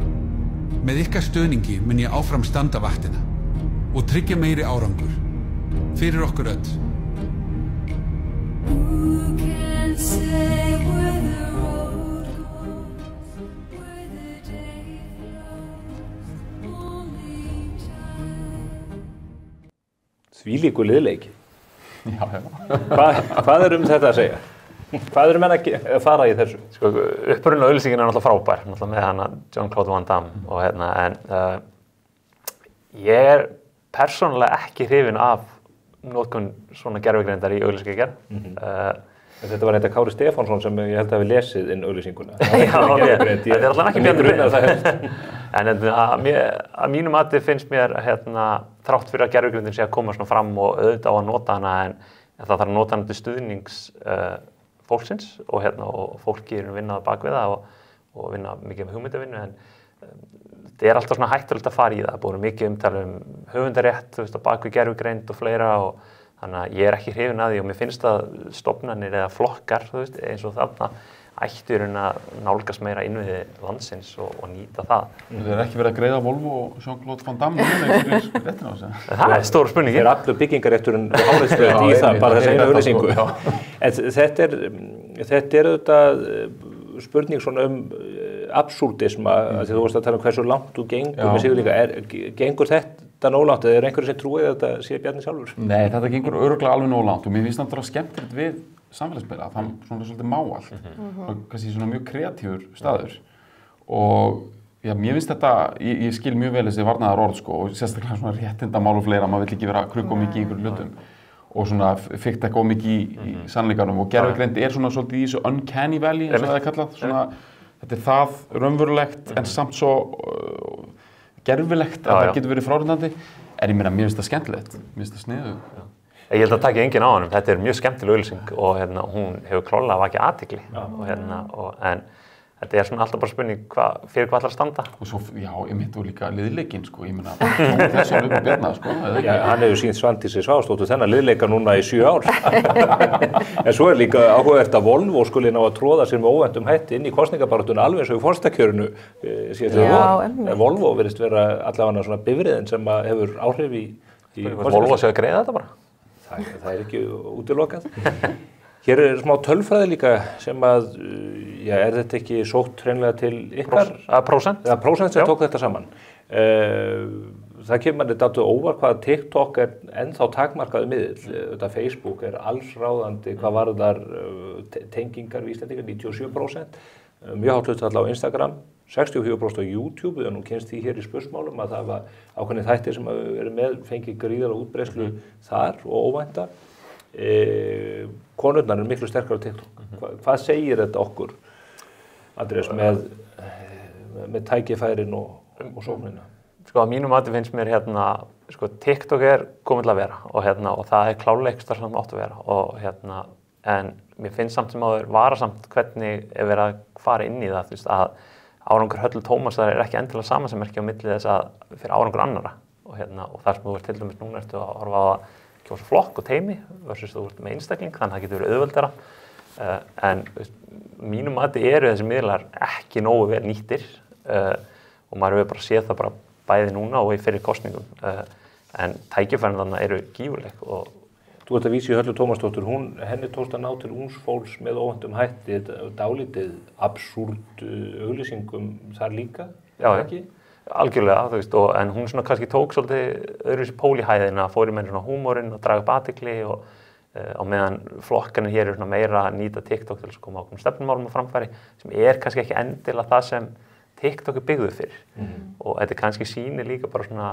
Með ykkar stuðningi mun ég áfram standa vaktina. Og tryggja meiri árangur. Fyrir okkur öll. Þvílíkur liðleiki. Já. Hvað er þetta að segja? Hvað eru menn að fara í þessu? Sko, upprunnilega auglýsingin er náttúrulega frábær, náttúrulega með hana Jean-Claude Van Damme og en ég er persónulega ekki hrifinn af notkun svona gervigreindar í auglýsingagerð. Þetta var Kári Stefánsson sem ég held að hafi lesið inn auglýsinguna. Já, þetta er alltaf ekki Bjarni. En að mínu mati finnst mér þrátt fyrir að gervigreindin sé að koma svona fram og auðvitað á að nota hana en það þarf að nota hana til stuðnings fólksins og fólki er vinnað bak við það og vinna mikið með hugmyndavinnu en það er alltaf svona hættulegt að fara í það. Búið mikið umtala höfundarétt, bak við gervigreind og fleira og þannig að ég er ekki hrifinn að því og mér finnst að stofnanir eða flokkar eins og þarna ættu að nálgast meira innviði landsins og nýta það. Það er ekki verið að greiða Volvo og Jean-Claude Van Damme réttin á þessu. Það er stór spurning. Það er allur byggingarétturinn áreiðslega í það, bara þessi einu auglýsingu. En þetta er auðvitað spurning svona absúrdisma, því þú varst að tala hversu langt þú gengur með sig líka. Gengur þetta nóg langt eða er einhverju sem trúið að þetta sé Bjarni sjálfur? Nei, þetta gengur örugglega alveg nóg langt og mér finnst það skemmtilegt við samfélagsmiðla, það svona svolítið má allt, kannski svona mjög kreatífur staður og já, mér finnst þetta, ég skil mjög vel þessi varnaðarorð og sérstaklega svona réttindamál og fleira, maður vill ekki vera að krukka mikið í einhverjum hlutum og svona fikta ekki mikið í sannleikanum og gervigreind er svona svolítið í þessu uncanny valley eins og það er kallað, svona, þetta er það raunverulegt en samt svo gerfilegt að það getur verið frárindandi en ég meina, mér finnst það skemmtilegt, mér finnst það sniðugt. Ég held að taka enginn á honum, þetta er mjög skemmtileg auglýsing og hún hefur klárlega vakið athygli en þetta er svona alltaf bara spurning fyrir hvað ætlar að standa. Og svo, já, ég myndi líka liðleikinn, ég meina, þessu er upp Bjarna, Já, hann hefur sýnt Svandísi Svavarsdóttur þennan liðleika núna í 7 ár. En svo er líka áhugavert að Volvo skuli ná að tróða sér með óvæntum hætti inn í kosningabaráttuna alveg eins og í forsetakjörinu síðastliðið vor. Volvo virðist vera allavega svona bifreiðin sem hefur áhrif í Volvo sé að greiða þetta bara? Það er ekki útilokað. Hér er smá tölfræði líka sem er þetta ekki sótt hreinlega til ykkar? Prósent? Það prósent sem tók þetta saman. Það kemur manni dálítið óvart hvað TikTok er ennþá takmarkaður miðill. Þetta Facebook er allsráðandi hvað varðar tengingar við Íslendingar, 97%. Mjög hátt hlutfall á Instagram, 64% á YouTube, við nú kynst því hér í spursmálum að það var ákveðnir þættir sem eru með fengið gríðarlega útbreiðslu þar og óvænta. Konurnar eru miklu sterkar á TikTok. Hvað segir þetta okkur, Andrés, með tækifærin og sóknina? Að mínu mati finnst mér TikTok er komið til að vera og það er klárlega eitthvað sem átt að vera en mér finnst samt sem áður varasamt hvernig er verið að fara inn í það, að árangur Höllu Tómasar er ekki endilega samansemmerki á milli þess að fyrir árangur annarra og þar sem þú ert til dæmis núna ertu að horfa á að kjósa flokk og teymi versus þú ert með einstakling, þannig að það getur verið auðveldara en mínum mati eru þessi miðlar ekki nógu vel nýttir og maður hefur bara séð það bara bæði núna og í fyrir kosningum en tækifærin þannig eru gífurleg og Þú ert að vísa í Höllu Tómasdóttur, henni tókst að ná til ungs fólks með óvæntum hætti, dálítið absúrt auglýsingum þar líka, ekki? Algjörlega, en hún svona kannski tók svolítið öðruvísi pól í hæðina, fór í meira svona húmórinn og draga upp athygli og á meðan flokkarnir hér eru svona meira að nýta TikTok til að koma ákveðnum stefnumálum á framfæri sem er kannski ekki endilega það sem TikTok er byggður fyrir og þetta kannski sýnir líka bara svona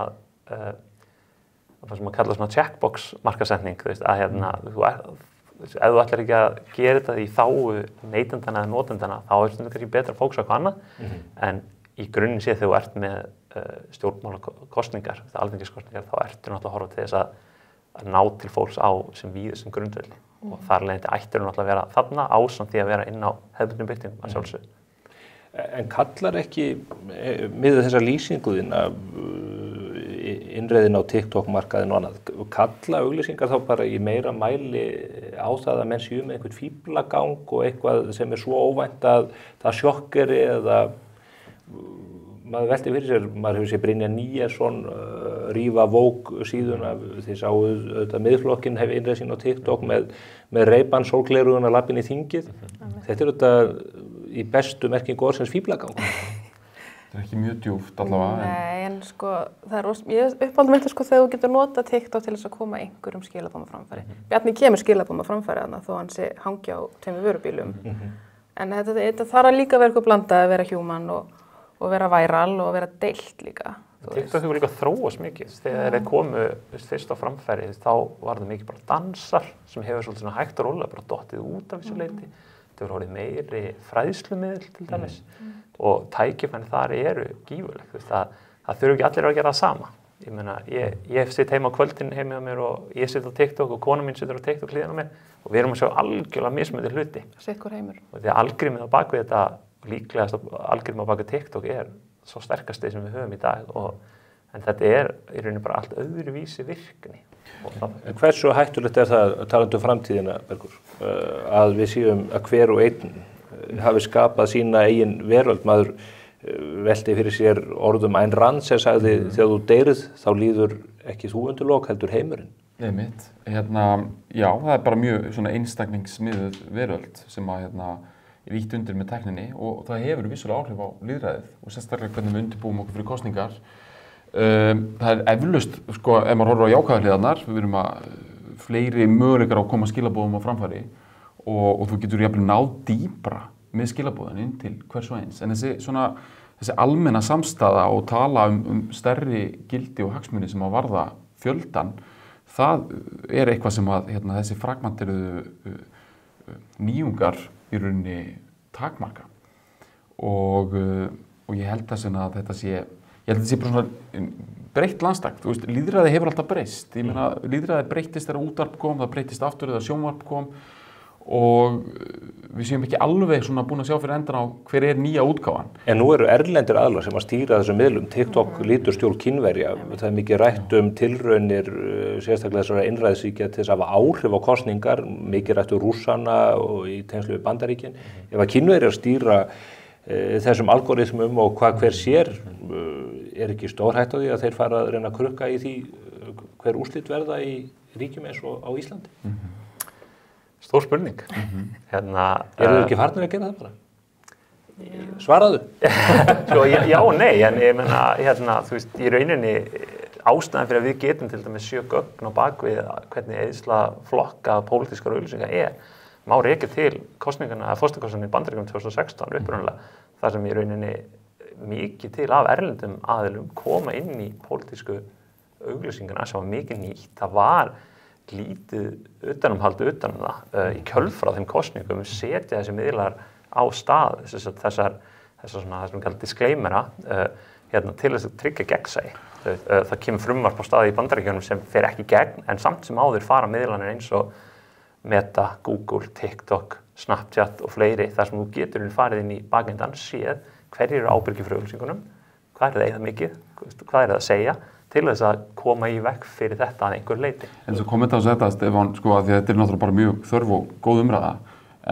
það sem að kalla svona checkbox markasetning, ef þú ætlar ekki að gera þetta í þágu neytendana eða notendana, þá er þetta kannski betra að fókusa á hvað annað, en í grunninn sé þegar þú ert með stjórnmálakosningar, alþingiskosningar, þá ertu náttúrulega að horfa til þess að ná til fólks á sem víðustum grundvelli og þar leiðandi ættir náttúrulega að vera þarna ásamt því að vera inn á hefðbundnum birtingum að sjálfsögðu. En kallar ekki með þessa lýsingu þína innreiðin á TikTok-markaðin og annað, kalla auglýsingar þá bara í meira mæli á það að menn séu með einhvern fíflagang og eitthvað sem er svo óvænt að það sjokkeri eða maður velti fyrir sér, maður hefur séð Brynjar Níelsson rífa Vogue síðuna, þið sáu auðvitað miðflokkinn hefur innreið sín á TikTok með Ray-Ban sólgleraugun að lappin í þingið. Þetta er auðvitað í bestu merkingu orðsins fíflagang. Það er ekki mjög djúpt allavega. Nei, en það er ég uppáldum eitthvað þegar þú getur nota TikTok til þess að koma einhverjum skilaboðum á framfæri. Bjarni kemur skilaboðum á framfæri þarna þó hann sé hangi á tveimur vörubílum. En þetta þarf líka að vera eitthvað blandað að vera human og vera viral og vera deilt líka. TikTok hefur líka þróast mikið. Þegar þeir komu fyrst á framfæri, þá var það mikið bara dansar sem hefur svolítið svona hægt og rólega bara dottið út af þessu leyti. Það hefur orðið meiri fræðslumiðl til dæmis og tækifærin þar eru gífurleg. Það þurfi ekki allir að gera það sama. Ég meina, ég sitt heima á kvöldin heima á mér og ég sitt á TikTok og kona mín situr á TikTok hliðina á mér og við erum að sjá algjörlega mismunandi hluti. Sitt hvor heimur. Og því að algrímið á bakvið þetta, líklegast algrímið á bakvið TikTok svo sterkasti sem við höfum í dag en þetta í rauninni bara allt öðruvísi virkni. En hversu hættulegt það talandi um framtíðina, Bergur, að við séum að hver og einn hafi skapað sína eigin veröld, maður velti fyrir sér orðum Ayn Rand sem sagði þegar þú deyrið þá líður ekki þú undir lok heldur heimurinn. Einmitt. Já, það bara mjög svona einstaklingsmiðuð veröld sem að ríkt undir með tækninni og það hefur vissulega áhrif á lýðræðið og sérstaklega hvernig við undirbúum okkur fyrir kosningar. Það eflaust, sko, ef maður horfir á jákvæðu hliðarnar, við erum að fleiri möguleikar á að koma skilabóðum á framfæri og þú getur jafnvel náð dýpra með skilabóðin inn til hvers og eins. En þessi almenna samstaða og tala stærri gildi og hagsmuni sem að varða fjöldan, það eitthvað sem að þessi fragmenteruðu nýjungar í rauninni takmarka og ég held að þetta sé bara svona breytt landstak. Þú veist, lýðræði hefur alltaf breyst. Ég meina, lýðræði breyttist þegar útvarp kom, það breyttist aftur þegar sjónvarp kom og við séum ekki alveg svona búin að sjá fyrir endan á hver nýja útgáfan. En nú eru erlendir aðilar sem að stýra þessum miðlum. TikTok lítur stjórn Kínverja. Það mikið rætt tilraunir, sérstaklega þessara einræðisríkja til þess að hafa áhrif á kosningar, mikið rætt Rússana og í tengslu við Bandaríkin. Ef að Kínverjar stýra þessum algoritmum og hvað hver sér, ekki stór hætt á því að þeir fara að reyna að krukka í því hver úrslit verða í ríkjum eins og á Íslandi. Stór spurning. Eru þið ekki farnir að gera það bara? Svaraðu. Svo, já og nei, en ég meina, þú veist, í rauninni ástæðan fyrir að við getum til dæmis sjö gögn á bakvið hvernig eyðsla flokka pólitískar auglýsinga má rekja til forsetakosninganna í Bandaríkjunum 2016 upprunalega, þar sem í rauninni mikið til af erlendum aðilum koma inn í pólitísku auglýsinguna sem var mikið nýtt. Það var lítið utanumhald utan það í kjölfar á þeim kosningum setja þessi miðlar á stað þessar svona það sem við kallum disclaimera til þess að tryggja gegnsæi. Það kemur frumvarp á stað í Bandaríkjunum sem fer ekki gegn en samt sem áður fara miðlarnir eins og Meta, Google, TikTok, Snapchat og fleiri þar sem þú getur farið inn í bakendan séð hverjir eru ábyrgir fyrir auglýsingunum, hvað er það eða mikið, hvað er það að segja til þess að koma í veg fyrir þetta að einhver leyti. En svo kommenta á þetta, Stefán, sko, að þetta náttúrulega bara mjög þörf og góð umræða,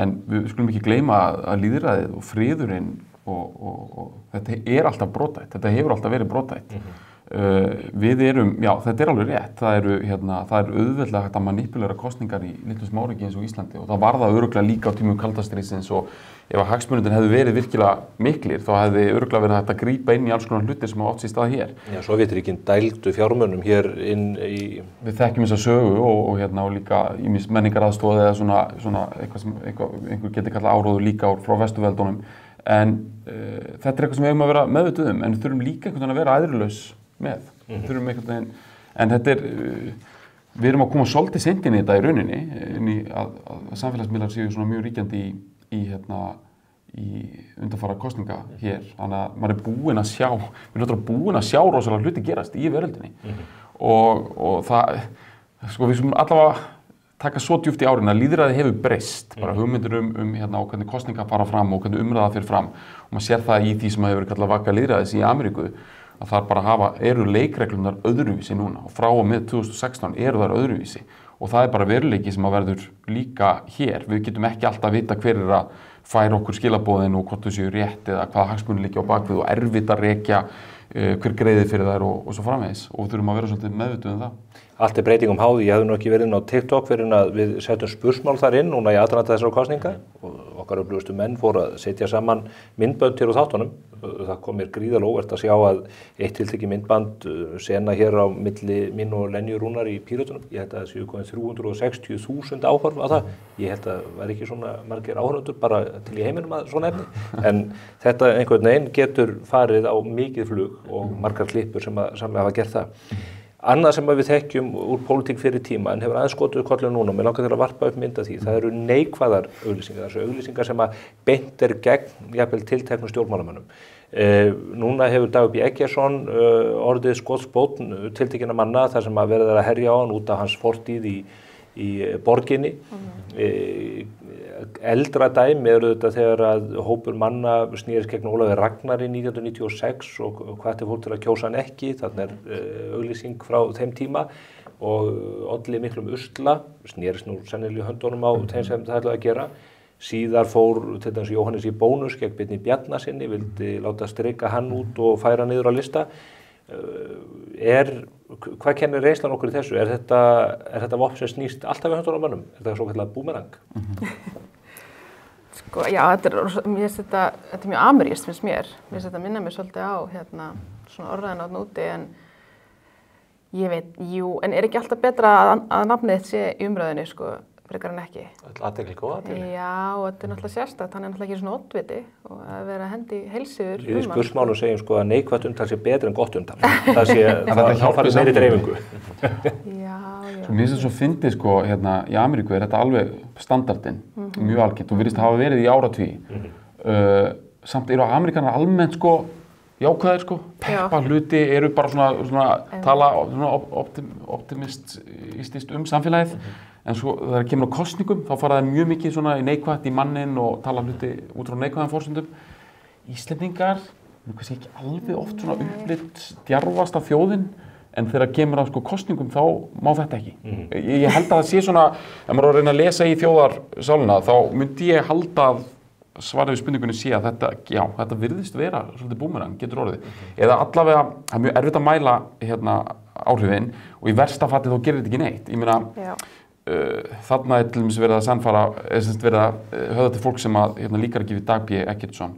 en við skulum ekki gleyma að lýðræðið og friðurinn og þetta alltaf brothætt, þetta hefur alltaf verið brothætt. Við erum, já, þetta alveg rétt, það er auðveldlega hægt að manipulera kosningar í litlum smáríki eins og Íslandi og það var það örugglega líka á tímum kalda stríðsins og ef að hagsmunirnir hefðu verið virkilega miklir þá hefði örugglega verið hægt að grípa inn í alls konar hlutir sem hafa átt sér stað hér. Já, Sovétríkin dældu fjármunum hér inn í... Við þekkjum þessa sögu og líka ýmis menningaraðstoð eða svona eitthvað sem einhver geti kallað áróður líka frá Vesturveldunum en þetta eitthvað sem við eigum að vera meðvituð en við þurfum líka einhvern veginn að vera æðrulaus með. Þurfum einhvern veginn, en þetta við erum að koma svolítið seint inn í þetta í rauninni, að samfélagsmiðlar séu svona mjög ríkjandi í undanfara kosninga hér, þannig að maður við erum búin að sjá rosalega hluti gerast í veröldinni og það, sko við skulum allavega taka svo djúpt í árin að lýðræði hefur breyst, bara hugmyndir hvernig kosninga fara fram og hvernig umræða fyrir fram og maður sér það í því sem hefur verið kallað vaka lýðræðis í Ameríku að þar bara eru leikreglunar öðruvísi núna og frá og með 2016 eru þær öðruvísi og það er bara veruleiki sem að verður líka hér. Við getum ekki alltaf vita hver að færa okkur skilaboðin og hvort þau séu rétt eða hvaða hagsmunir liggja á bakvið og erfitt að rekja hver greiðir fyrir þær og svo framvegis og við þurfum að vera svolítið meðvituð um það. Allt breytingum háð, ég hefði nú ekki verið inn á TikTok fyrir að við setjum spursmál þar inn núna í aðdraganda þessara kosninga og okkar öflugustu menn fóru að setja saman myndbönd hér á þáttunum það kom mér gríðarlega óvart að sjá að eitt tiltekið myndband sena hér á milli mín og Lenju Rúnar í Pírötunum. Ég held að það séu komið 360.000 áhorf á það. Ég held að það var ekki svona margir áhorfendur bara til í heiminum að svona efni. En þetta einhvern veginn getur farið á mikið flug og margar klippur sem hafa gert það. Annað sem við þekkjum úr pólitík fyrir tíma en hefur aðeins skotið kollu núna og mér langar til að varpa upp mynd af því. Það eru neikvæðar auglýsingar, þessu auglýsingar sem að beint gegn jafnvel tilteknum stjórnmálamönnum. Núna hefur Dagur B. Eggertsson orðið skotspónn tiltekinna manna þar sem að verið að herja á hann út af hans fortíð í borginni. Eldra dæmi eru þetta þegar að hópur manna snýrist gegn Ólafi Ragnari 1996 og hvatti fólk til að kjósa hann ekki. Þarna auglýsing frá þeim tíma og olli miklum usla, snýrist nú sennilega höndunum á þeim sem það ætlaði að gera. Síðar fór til dæmis Jóhannes í Bónus gegn Birni Bjarnasyni, vildi láta strika hann út og færa niður á lista. Hvað kennir reynslan okkur í þessu? Er þetta vopn sem snýst alltaf við höndunum á mönnum? Er þetta svo kallað búmerang? Sko, já, þetta er mjög amerískt finnst mér. Mér finnst þetta minna mér svolítið á svona orðræðina þarna úti en ég veit, jú, en er ekki alltaf betra að nafnið þitt sé í umræðunni, sko, frekar en ekki? Athygli, góð athygli. Já, og þetta er náttúrulega sérstakt, hann er náttúrulega ekki svona oddviti og að vera að hendi heilsiður Í spursmálum segjum sko að neikvætt umtal sé betra en gott umtal. Það farið meiri dreifingu. Já. Svo mér finnst þetta svo fyndið sko, í Ameríku er þetta alveg standardinn, mjög algengt og virðist hafa verið í áratugi. Samt eru Ameríkanar almennt sko jákvæðir sko, peppa hluti, eru bara svona tala optimistist samfélagið. En svo þegar kemur á kosningum þá fara það mjög mikið svona í neikvætt í mannin og tala hluti út frá neikvæðan forsendum. Íslendingar, kannski ekki alveg oft svona upplitt djarfasta þjóðin en þegar kemur á sko kosningum þá má þetta ekki. Ég held að það sé svona, ef maður er að reyna að lesa í þjóðarsálina þá myndi ég halda að svarið við spurningunni sé að þetta virðist vera svolítið búmerang, getur orðið. Eða allavega, það er mjög erfitt að mæla áhrifin og í versta falli þá gerir þetta ekki neitt. Ég meina, þarna er til dæmis verið að sannfara, verið að höfða til fólk sem líkar ekki við Dag B. Eggertsson.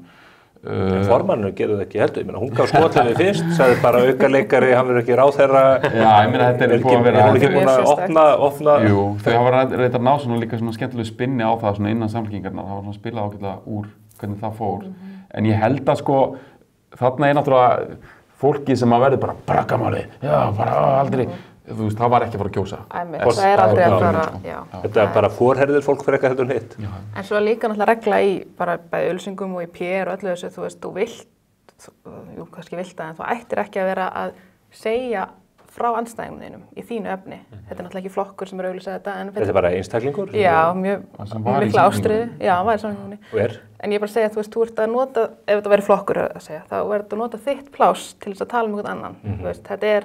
Formannur gerði það ekki heldur, ég meina hún gaf skotlefinni fyrst, sagði bara aukaleikari, hann verður ekki ráðherra. Já, ég meina þetta er búið að vera... Hún er ekki búin að opna... Jú, þau hafa reyndar að ná svona líka svona skemmtilegu spinni á það svona innan samfélkingarna, það var svona spilað ágætlega úr hvernig það fór. En ég held að sko, þarna er náttúrulega fólki sem að verður bara braggamáli, já, bara aldrei... Þú veist, það var ekki að fara að kjósa. Það er aldrei að fara, já. Þetta er bara forherðir fólk fyrir eitthvað heldur en hitt. En svo er líka náttúrulega regla í bara bæði auglýsingum og í PR og öllu þessu, þú veist, þú vilt, jú, kannski vilt það, en þú ættir ekki að vera að segja frá andstæðingunum þínum í þínu efni. Þetta er náttúrulega ekki flokkur sem er auglýsað þetta. Þetta er bara einstaklingur? Já, mjög mikla ástriðu. Já, það var í samfélaginu. Og er? En ég bara segja, þú veist, þú ert að nota, ef þetta væri flokkur að segja, þá verður að nota þitt pláss til þess að tala um einhvern annan. Þú veist, þetta er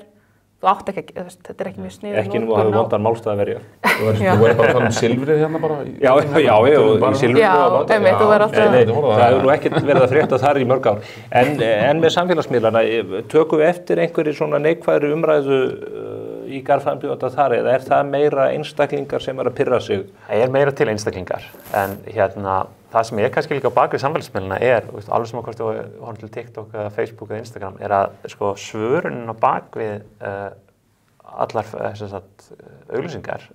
þú átt ekki, þetta er ekki mjög sniður. Ekki nú að hafa vondan málstað að verja. Þú verður bara að tala um silfrið hérna bara? Já, í silfrið. Já, einmitt, þú verður alltaf... Það hefur nú ekkert verið að frétta þar í mörg ár. En með samfélagsmiðlana, tökum við eftir einhverju svona neikvæðri umræðu í garðframbjóðanda þar eða er það meira einstaklingar sem er að pirra sig? Það er meira til einstaklingar, en það sem er kannski líka á bakvið samfélagsmiðlana er, alveg sem að hvort þú horfum til TikTok eða Facebook eða Instagram, er að sko svörunin á bakvið allar auglýsingar,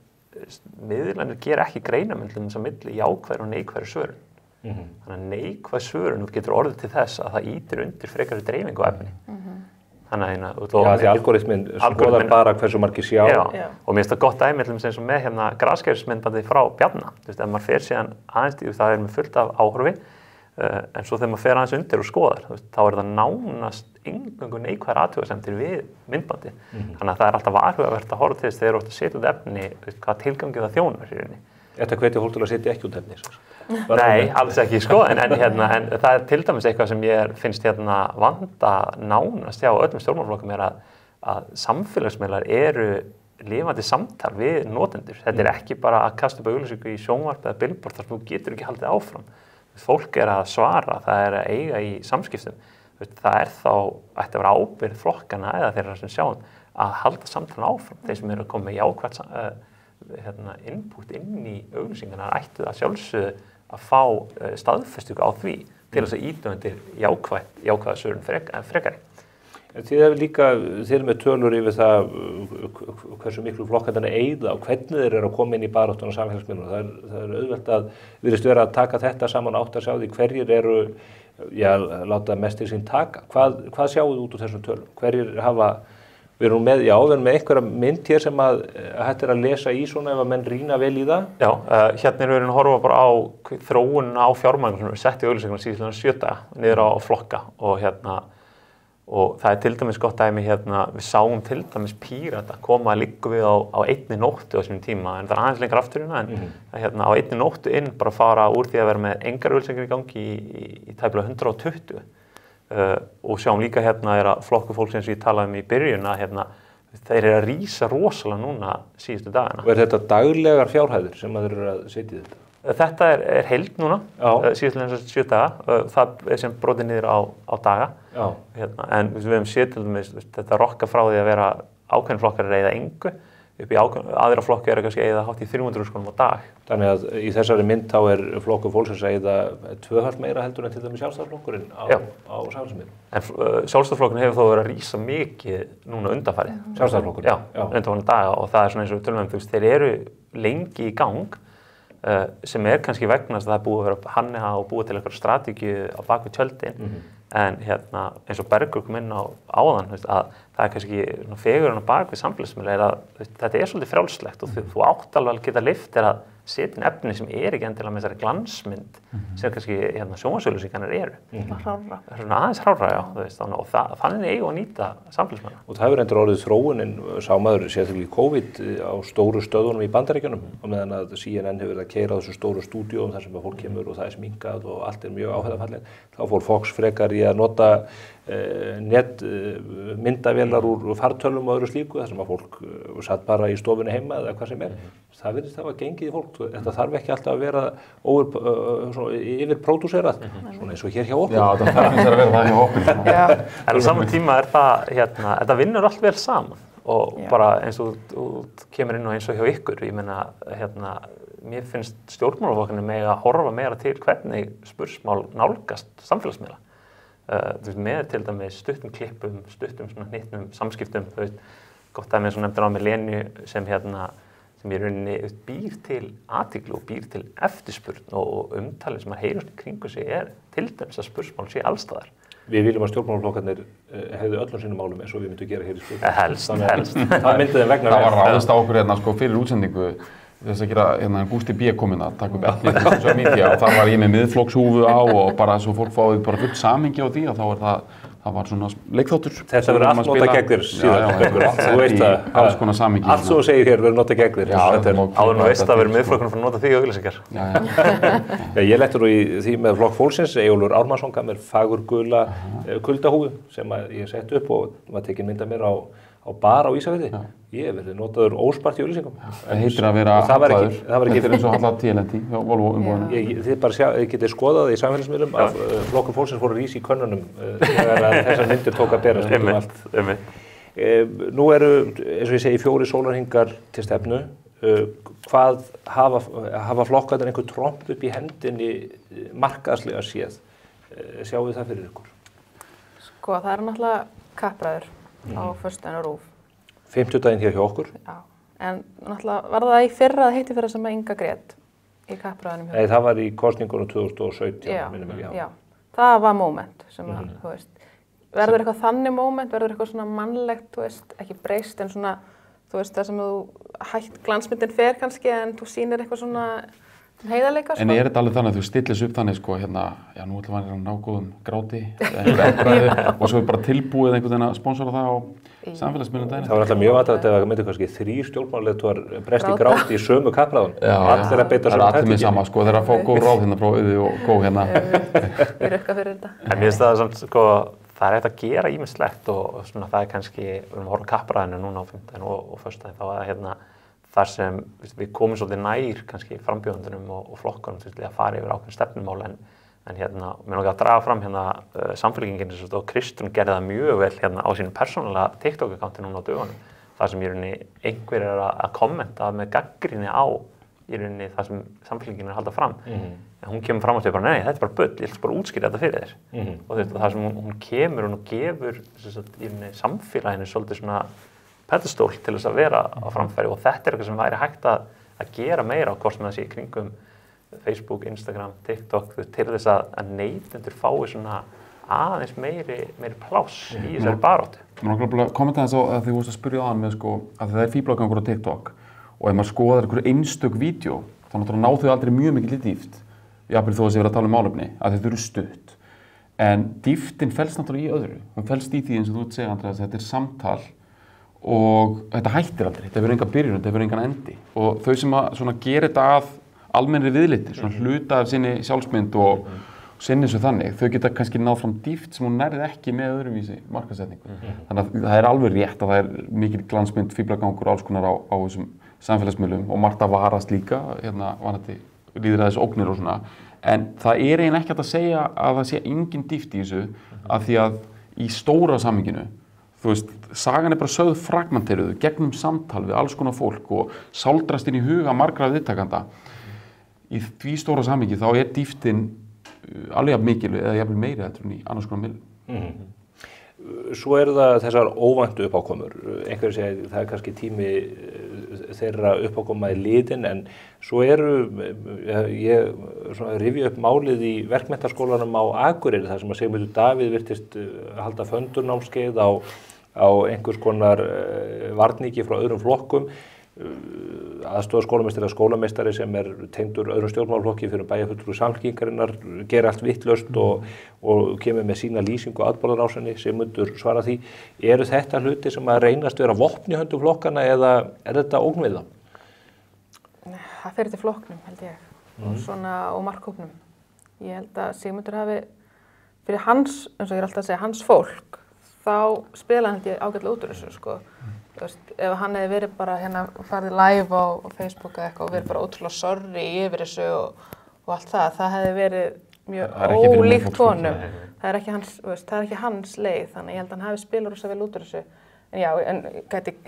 miðlarnir gera ekki greinamyndum sem milli jákvæðri og neikvæðri svörun. Þannig að neikvæð svörun getur orðið til þess að það ýtir undir frekari dreifingu á efni. Já, því algoritminn skoðar bara hversu margir sjá. Já, og mér finnst það gott dæmi eins og með graskersmyndbandi frá Bjarna. Þú veist, ef maður fer síðan aðeins, það er með fullt af áhorfi, en svo þegar maður fer aðeins undir og skoðar, þá er það nánast eingöngu neikvæðar athugasemdir við myndbandi. Þannig að það er alltaf varhugavert að horfa til þess þegar þú ert að setja út efni, hvað tilgangið það þjónar í rauninni. Þetta hvetja fólk til að setja ekki út efni? Nei, alls ekki sko, en það er til dæmis eitthvað sem ég finnst vanda nánast hjá öllum stjórnmálaflokkum er að samfélagsmiðlar eru lifandi samtal við notendur. Þetta er ekki bara að kasta upp auglýsingu í sjónvarp eða billboard þar sem þú getur ekki haldið áfram. Fólk er að svara, það er að eiga í samskiptum. Það er þá ætti að vera ábyrgð flokkana eða þeirra sem sjáum að halda samtalið áfram. Þeir sem eru að koma með jákvætt input inn í auglýsingarnar ættu að sjálfsögðu að fá staðfestingu á því. til þess að ýta undir jákvæða svörun frekari. Þið hefur líka, þið erum með tölur yfir það hversu miklu flokkarnir eyða og hvernig þeir eru að koma inn í baráttuna samfélagsmiðlunum. Það er auðvelt að virðist vera að taka þetta saman átt að sjá því hverjir eru, láta mest til sín taka. Hvað sjáum við út úr þessum tölum? Hverjir hafa, við erum með einhverja mynd hér sem að hægt er að lesa í svona ef að menn rýna vel í það? Já, hérna erum við að horfa bara á þróun á fjármagn sem við sett í auglýsingarnar síðan 7 daga niður á flokka og það til dæmis gott dæmi við sáum til dæmis Pírata koma að ligga við á einni nóttu á sínum tíma, en það aðeins lengra aftur en á einni nóttu inn bara fara úr því að vera með engar auglýsingar í gangi í tæplega 120 og sjáum líka er að flokkur fólksins sem ég talaði í byrjun að þeir eru að rísa rosalega núna síðustu dagana. Og þetta daglegar fjárhæðir sem þeir eru að setja í þetta? Þetta er heild núna, síðustu 7 daga, það sem brotið niður á daga. En við höfum séð til dæmis þetta rokka frá því að vera ákveðin flokkar að eyða engu, upp í aðra flokkar eru kannski að eyða hátt í 300.000 krónum á dag. Þannig að í þessari mynd þá er flokkur fólksins að eyða 2,5 meira heldur en til dæmis Sjálfstæðisflokkurinn á samfélagsmiðlum. En Sjálfstæðisflokkurinn hefur þó verið að rísa mikið núna undanfarið. Sjálfstæðisflokkurinn? Já, undanfarið daga og það er svona eins og við tölum þeir eru lengi í gang sem kannski vegna að það er búið að vera hanniða og búið til eitthvað strategíu á bakvið tjöldin en eins og Bergur kom inn á áðan að það er kannski fegurinn á bakvið samfélagsmiðla að þetta er svolítið frjálslegt og þú átt alveg að geta leyft þér að setja inn efni sem er ekki endilega með þessari glansmynd sem kannski sjónvarpsauglýsingarnar eru. Hrárra. Svona aðeins hrárra, já, og þannig eiga að nýta samfélagsmiðla. Og það hefur endur orðið þróunin, sá maður sérstaklega í COVID á stóru stöðunum í Bandaríkjunum og meðan að CNN hefur verið að keyra á þessu stóru stúdíóum þar sem að fólk kemur og það er sminkað og allt er mjög áhættufallið. Þá fór Fox frekar í að nota myndavélar úr fartölum og öðru slíku þar sem að fólk satt bara í stofunni heima eða hvað sem er. Það virðist hafa gengið í fólk. Þetta þarf ekki alltaf að vera yfirpródúserað, svona eins og hér hjá okkur. Já, þetta þarf að vera það hjá okkur. En á saman tíma er það, þetta vinnur allt vel saman og bara eins og þú kemur inn og eins og hjá ykkur. Ég meina, mér finnst stjórnmálaflokkarnir með að horfa meira til hvernig spursmál nálgast samfélagsmiðla. Með til dæmis stuttum klippum, stuttum hnittnum samskiptum, gott dæmi eins og nefndir á með Lenu sem í rauninni býr til athygli og býr til eftirspurn og umtalið sem að heyrast í kringu sig til dæmis að spursmál sé allstaðar. Við viljum að stjórnmálaflokkarnir hefðu öllum sínum málum eins og við myndum gera hér í stjórnmálum. Helst. Það myndi þeim vegna vel. Það var ráðist á okkur fyrir útsendingu þess að gera Gústi B. kominn að taka upp efni til social media og þar var ég með miðflokkshúfu á og bara svo fólk fáið bara fullt samhengi á því og þá það var svona leikþáttur. Þetta verður allt notað gegn þér síðan. Þú veist það. Alls konar samhengi. Allt sem þú segir hér verður notað gegn þér. Áður nú veist að verður miðflokkurinn fyrir að nota því auglýsingar. Ég lenti nú í því með Flokk fólksins, Eyjólfur Ármannsson gaf mér fagurgula kuldahúfu sem ég setti upp og var tekin mynd af mér á bar á Ísafirði. Ég hef verið notaður óspart í auglýsingum. Það heitir að vera hallaður. Þetta er eins og hallað TLNT hjá Volvo umbúðinu. Þið bara getið skoðað í samfélagsmiðlum að Flokkur fólksins fóru að rísa í könnunum þegar þessar myndir tók að berast um allt. Nú eru, eins og ég segi, 4 sólarhringar til stefnu. Hvað hafa flokkarnir einhver tromp upp í hendinni markaðslega séð? Sjáum við það fyrir ykkur? Sko, það er náttúrulega kappræður á föstudaginn og RÚV. 50 daginn hér hjá okkur? Já, en náttúrulega var það í fyrra eða heiti fyrra sem Inga grét í kappræðunum? Nei, það var í kosningunum 2017, minnum mig, já. Það var moment sem að, þú veist, verður eitthvað þannig moment, verður eitthvað svona mannlegt, þú veist, ekki breyst en svona, þú veist, það sem þú glansmyndin fer kannski en þú sýnir eitthvað svona heiðarleika, sko. En er þetta alveg þannig að þú stillis upp þannig, sko, já, nú ætlum við að ná góðum gráti og svo er bara tilbúið einhvern veginn að sponsora það á samfélagsmiðlum daginn? Það var alltaf mjög aðtækt ef það myndi kannski 3 stjórnmálaleiðtogar bresti gráti í sömu kappræðun. Allir að beita sömu tækningi. Það er allir með sama, sko, þeir að fá góð ráð hérna frá Auði og góð hérna. Ég rukka fyrir þetta. En mér finnst það samt, sko, það er hægt að gera ýmislegt og svona það er kannski, við erum að horfa kappræðinu núna á 5. og föstudaginn, þá er hérna þar sem við komum svolítið nær kannski frambjóðendunum og flokkunum til að fara yfir ákveðin stefnumál en mér langar að draga fram samfélkingin og Kristrún gerði það mjög vel á sínu persónulega TikTok-akkánti núna á dögunum þar sem í rauninni einhver að kommenta með gagnrýni á í rauninni það sem samfélkingin að halda fram en hún kemur fram og segir bara, nei, þetta bara bull, ég ætla bara að útskýra þetta fyrir þér. Og það sem hún kemur og gefur samfélaginu svolítið svona pedestól til þess að vera á framfæri og þetta eitthvað sem væri hægt að gera meira á hvort sem það sé í kringum Facebook, Instagram, TikTok til þess að neytendur fái svona aðeins meiri pláss í þessari baráttu. Mér langar að kommenta þess að því þú varst að spyrja á hann með að það er fíblagangur á TikTok og ef maður skoðar einhverju einstök vídeo þá náttúrulega ná þau aldrei mjög mikið dýpt, jafnvel þó að sé verið að tala um málefni, að þau eru stutt. En dýptin felst náttúrulega í öðru. Hún felst í því eins og þú segir, Andreas, þetta er samtal og þetta hættir aldrei. Þetta hefur enga byrjun, þetta hefur engan endi. Og þau sem að gera þetta að almennri viðliti, svona hluta af sinni sjálfsmynd og sinni svo þannig, þau geta kannski náð fram dýpt sem hún nærði ekki með öðruvísi markaðssetningu. Þannig að það er alveg rétt að það er mikil glansmynd, fíblagangur alls konar á þessum samfélagsmiðlum og margt að varast líka, vanandi lýðræðis ógnir og svona. En það er eiginlega ekki hægt að segja að það sé engin dýpt í þessu af því að í stóra samhenginu, þú veist, sagan er bara sögð fragmenteruð gegnum samtal við alls konar fólk og sáldrast inn í huga margra viðtakanda. Í því stóra samhengi þá er dýptin alveg jafn mikil eða jafnvel meiri heldur en í annars konar miðlum. Svo eru það þessar óvæntu uppákomur. Einhverjir segja að það er kannski tími þeirra uppákoma í liðin en svo ég rifja upp málið í verkmenntaskólanum á Akureyri þar sem að Sigmundur Davíð virtist halda föndurnámskeið á einhvers konar varningi frá öðrum flokkum. Aðstoðarskólameistari eða skólameistari sem er tengdur öðrum stjórnmálaflokki fyrir bæjarfulltrúi Samfylkingarinnar gera allt vitlaust og kemur með sína lýsingu á atburðarásinni sem mundur svara því. Eru þetta hluti sem að reynast vera vopn í höndum flokkana eða er þetta ógn við það? Það fer til flokknum held ég og markhópnum. Ég held að Sigmundur hafi fyrir hans, eins og ég er alltaf að segja, hans fólk þá spila hann ágætlega út úr þessu sko. Ef hann hefði verið bara farið live á Facebook eða eitthvað og verið bara ótrúlega sorry yfir þessu og allt það hefði verið mjög ólíkt honum. Það er ekki hans leið, þannig ég held að hann hafi spilað rosa vel út úr þessu. En já,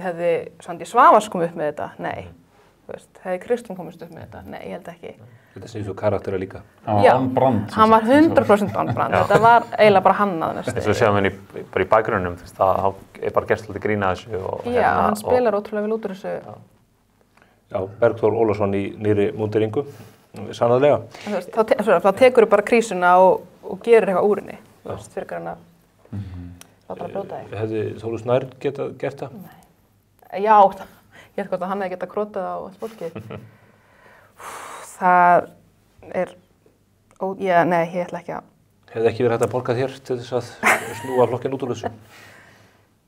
hefði Svandi Svavars komið upp með þetta? Nei. Hefði Kristján komist upp með þetta? Nei, ég held ekki. Þetta sé svo karaktera líka. Já, hann var 100% on brand. Þetta var eiginlega bara hann að næstu. Þess að séum við bara í bakgrunnum, það er bara gert svolítið grín að þessu. Já, hann spilar ótrúlega vel út úr þessu. Já, Bergþór Ólason í nýrri múnderingu, sannarlega. Þá tekur bara krísuna og gerir eitthvað úr henni, fyrir hann að bara bróta þig. Hefði Þóru Snær getað gert það? Nei. Já, ég veit hvort að hann hefði getað krótað á fólkið. Það er, nei, ég ætla ekki að... Hefði ekki verið hægt að borga þér til þess að snúa flokkinn út úr þessu?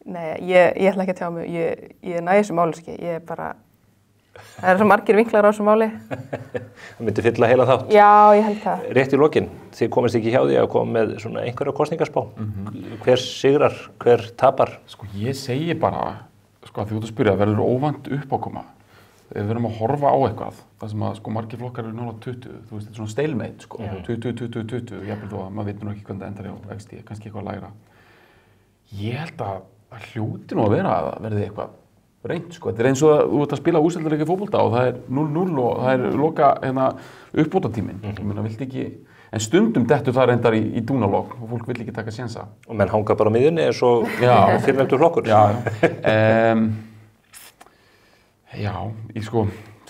Nei, ég ætla ekki að tjá mig, ég næði þessu máli, ég er bara... Það eru svo margir vinklar á þessu máli. Það myndi fylla heila þátt. Já, ég held það. Rétt í lokin, þið komist ekki hjá því að koma með svona einhverja kosningaspá. Hver sigrar, hver tapar? Sko, ég segi bara, sko, að því út að spyrja, verður óvænt uppákoma. Ef við verðum að horfa á eitthvað, það sem að sko margir flokkar eru nálega 20, þú veist, þetta er svona stalemate, sko, 20, jafnvel þó að maður veit nú ekki hvernig það endar hjá XD, kannski eitthvað lægra. Ég held að hljóti nú að vera að það verði eitthvað reynt, sko. Þetta er eins og að þú ert að spila úrslitaleik í fótbolta og það er 0-0 og það er loka uppbótartíminn. Ég meina, viltu ekki, en stundum dettur það reyndar í dúnalogn og fólk vill ekki taka sénsa. Og menn hanga bara á miðjunni eins og fyrrnefndur flokkur. Já, sko,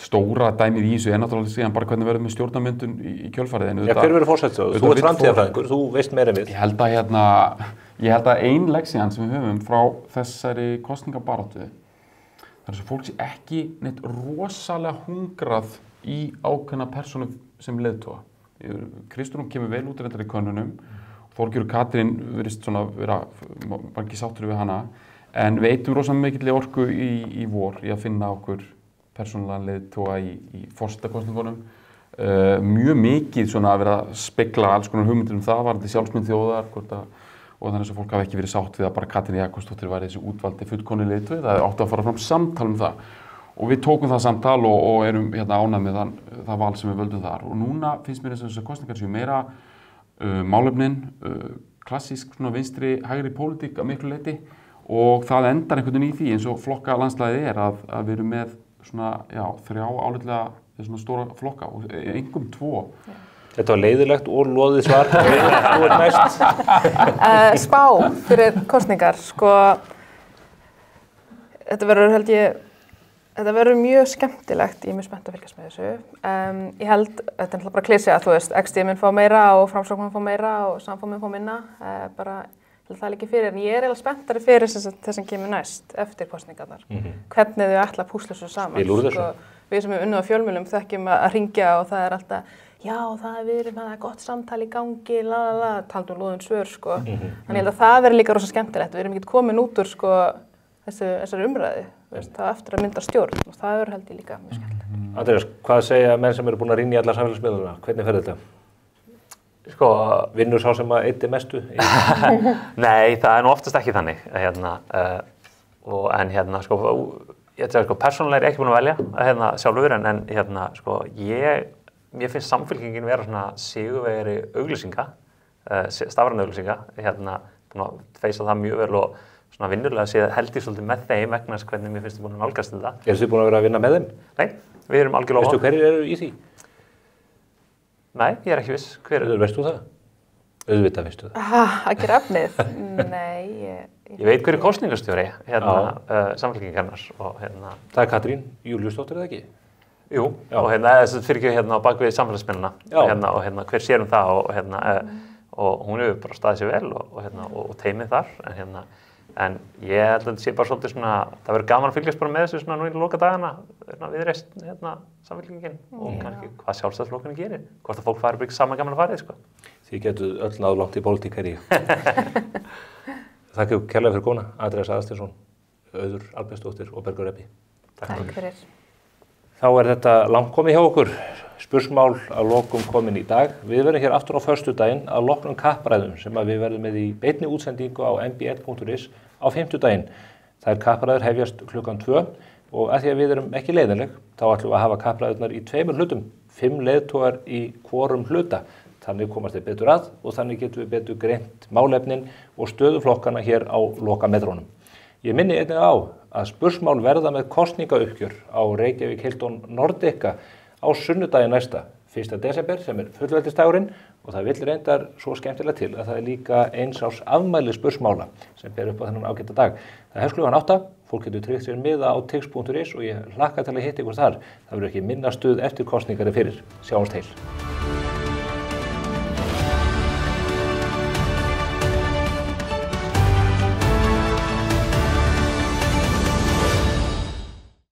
stóra dæmið í þessu er náttúrulega síðan bara hvernig verður með stjórnarmyndun í kjölfarið. Já, hver verður forsætisráðherra? Þú ert framtíðarfræðingur, þú veist meira en við. Ég held að ein leksían sem við höfum frá þessari kosningabaráttu, það er þess að fólk sé ekki neitt rosalega hungrað í ákveðna persónu sem leiðtoga. Kristrún kemur vel út reyndar í könnunum, Þorgerður Katrín virðist svona vera margir sáttur við hana, en við eytum rosalega mikilli orku í vor í að finna okkur persónulegan leiðtoga í forsetakosningunum. Mjög mikið svona að vera að spegla alls konar hugmyndir það, varðandi sjálfsmynd þjóðar, og þannig að fólk hafi ekki verið sátt við að bara Katrín Jakobsdóttir væri þessi útvaldi fullkomni leiðtogi. Það átti að fara fram samtal það. Og við tókum það samtal og erum ánægð með það val sem við völdum þar. Og núna finnst mér þess að kosningar séu meira málefnin, klassísk vinstri, hægri pólitík að miklu leyti. Og það endar einhvern veginn í því eins og flokka landslagið er að við erum með svona, 3 álitlega svona stóra flokka og einkum 2. Þetta var leiðilegt og loðið svar. Þú ert næst. Spá fyrir kosningar, sko, þetta verður mjög skemmtilegt, ég er mjög spennt að fylgjast með þessu. Ég held, þetta er náttúrulega bara klísja, þú veist, XD mun fá meira og Framsókn mun fá meira og Samfó mun fá minna, bara það líki fyrir, en ég er eiginlega spenntari fyrir þess sem kemur næst eftir kosningarnar. Hvernig þau ætla að púsla svo saman. Spil úr þessu. Við sem erum unnið á fjölmiðlum þekkjum að hringja og það er alltaf, já, það er gott samtal í gangi, taldum lóðin svör, sko. Þannig ég held að það verður líka rosa skemmtilegt. Við erum ekki komin út úr, sko, þessari umræðu. Það eftir að mynda stjórn og það verður held ég líka mjög skemmtilegt. Andreas, hvað segja menn sem eru búin að rýna í allar samfélagsmiðluna? Hvernig fer þetta? Sko, vinnur sá sem að eyddi mestu? Nei, það er nú oftast ekki þannig. Sko, ég ætla að sko, persónulega er ég ekki búin að velja sjálfur, en sko, mér finnst Samfylkingin vera svona sigurvegari auglýsinga, stafræna auglýsinga, búin að feysa það mjög vel og svona vinnulega séð held ég svolítið með þeim vegna þess hvernig mér finnst þið búin að nálgast þetta. Eru þið búin að vera að vinna með þeim? Nei, við erum algjörlega Veistu hverjir eru í því? Nei, ég er ekki viss. Hver er? Veist þú það? Auðvitað veistu það. Að gera efnið? Nei, ég veit hver er kosningastjóri Samfylkingarinnar og Það er Katrín Júlíusdóttir, eða ekki? Jú, og þessi fyrir ekki á bak við samfélagsmiðluna og hver sér það og hún hefur bara staðið sér vel og teymið þar, en ég held að þetta sé bara svolítið svona, það verður gaman að fylgjast bara með þessu svona nú í loka dagana, Viðreisn, Samfylkingin og kannski hvað Sjálfstæðisflokkurinn gerir, hvort að fólk fari bara ekki saman gaman að farið, sko. Þið getur öll náð langt í pólitík her í. Þakka ykkur kærlega fyrir komuna, Andreas Aðalsteinsson, Auður Albertsdóttir og Bergur Ebbi. Takk fyrir. Þá er þetta langt komið hjá okkur. Spursmál að lokum komin í dag. Við verðum hér aftur á föstudaginn að loknum kappræðum sem við verðum með í beinni útsendingu á mbl.is á fimmtudaginn. Þær kappræður hefjast klukkan 2 og að því að við erum ekki leiðinleg, þá ætlum við að hafa kappræðurnar í 2 hlutum, 5 leiðtogar í hvorum hluta. Þannig komast þeir betur að og þannig getum við betur greint málefnin og stöðuflokkana hér á lokametrónum. Ég minni einnig á að spursmál verða með kosningauppgjör á Reykjavík Hilton Nordica á sunnudaginn næsta, 1. desember, sem er fullveldisdagurinn og það vill reyndar svo skemmtilega til að það er líka eins árs afmæli spursmála sem ber upp á þennan ágæta dag. Það hefst klukkan 8, fólk getur tryggt sér miða á tix.is og ég hlakka til að hitta ykkur þar. Það verður ekki minna stuð eftir kosningar fyrir. Sjáumst heil.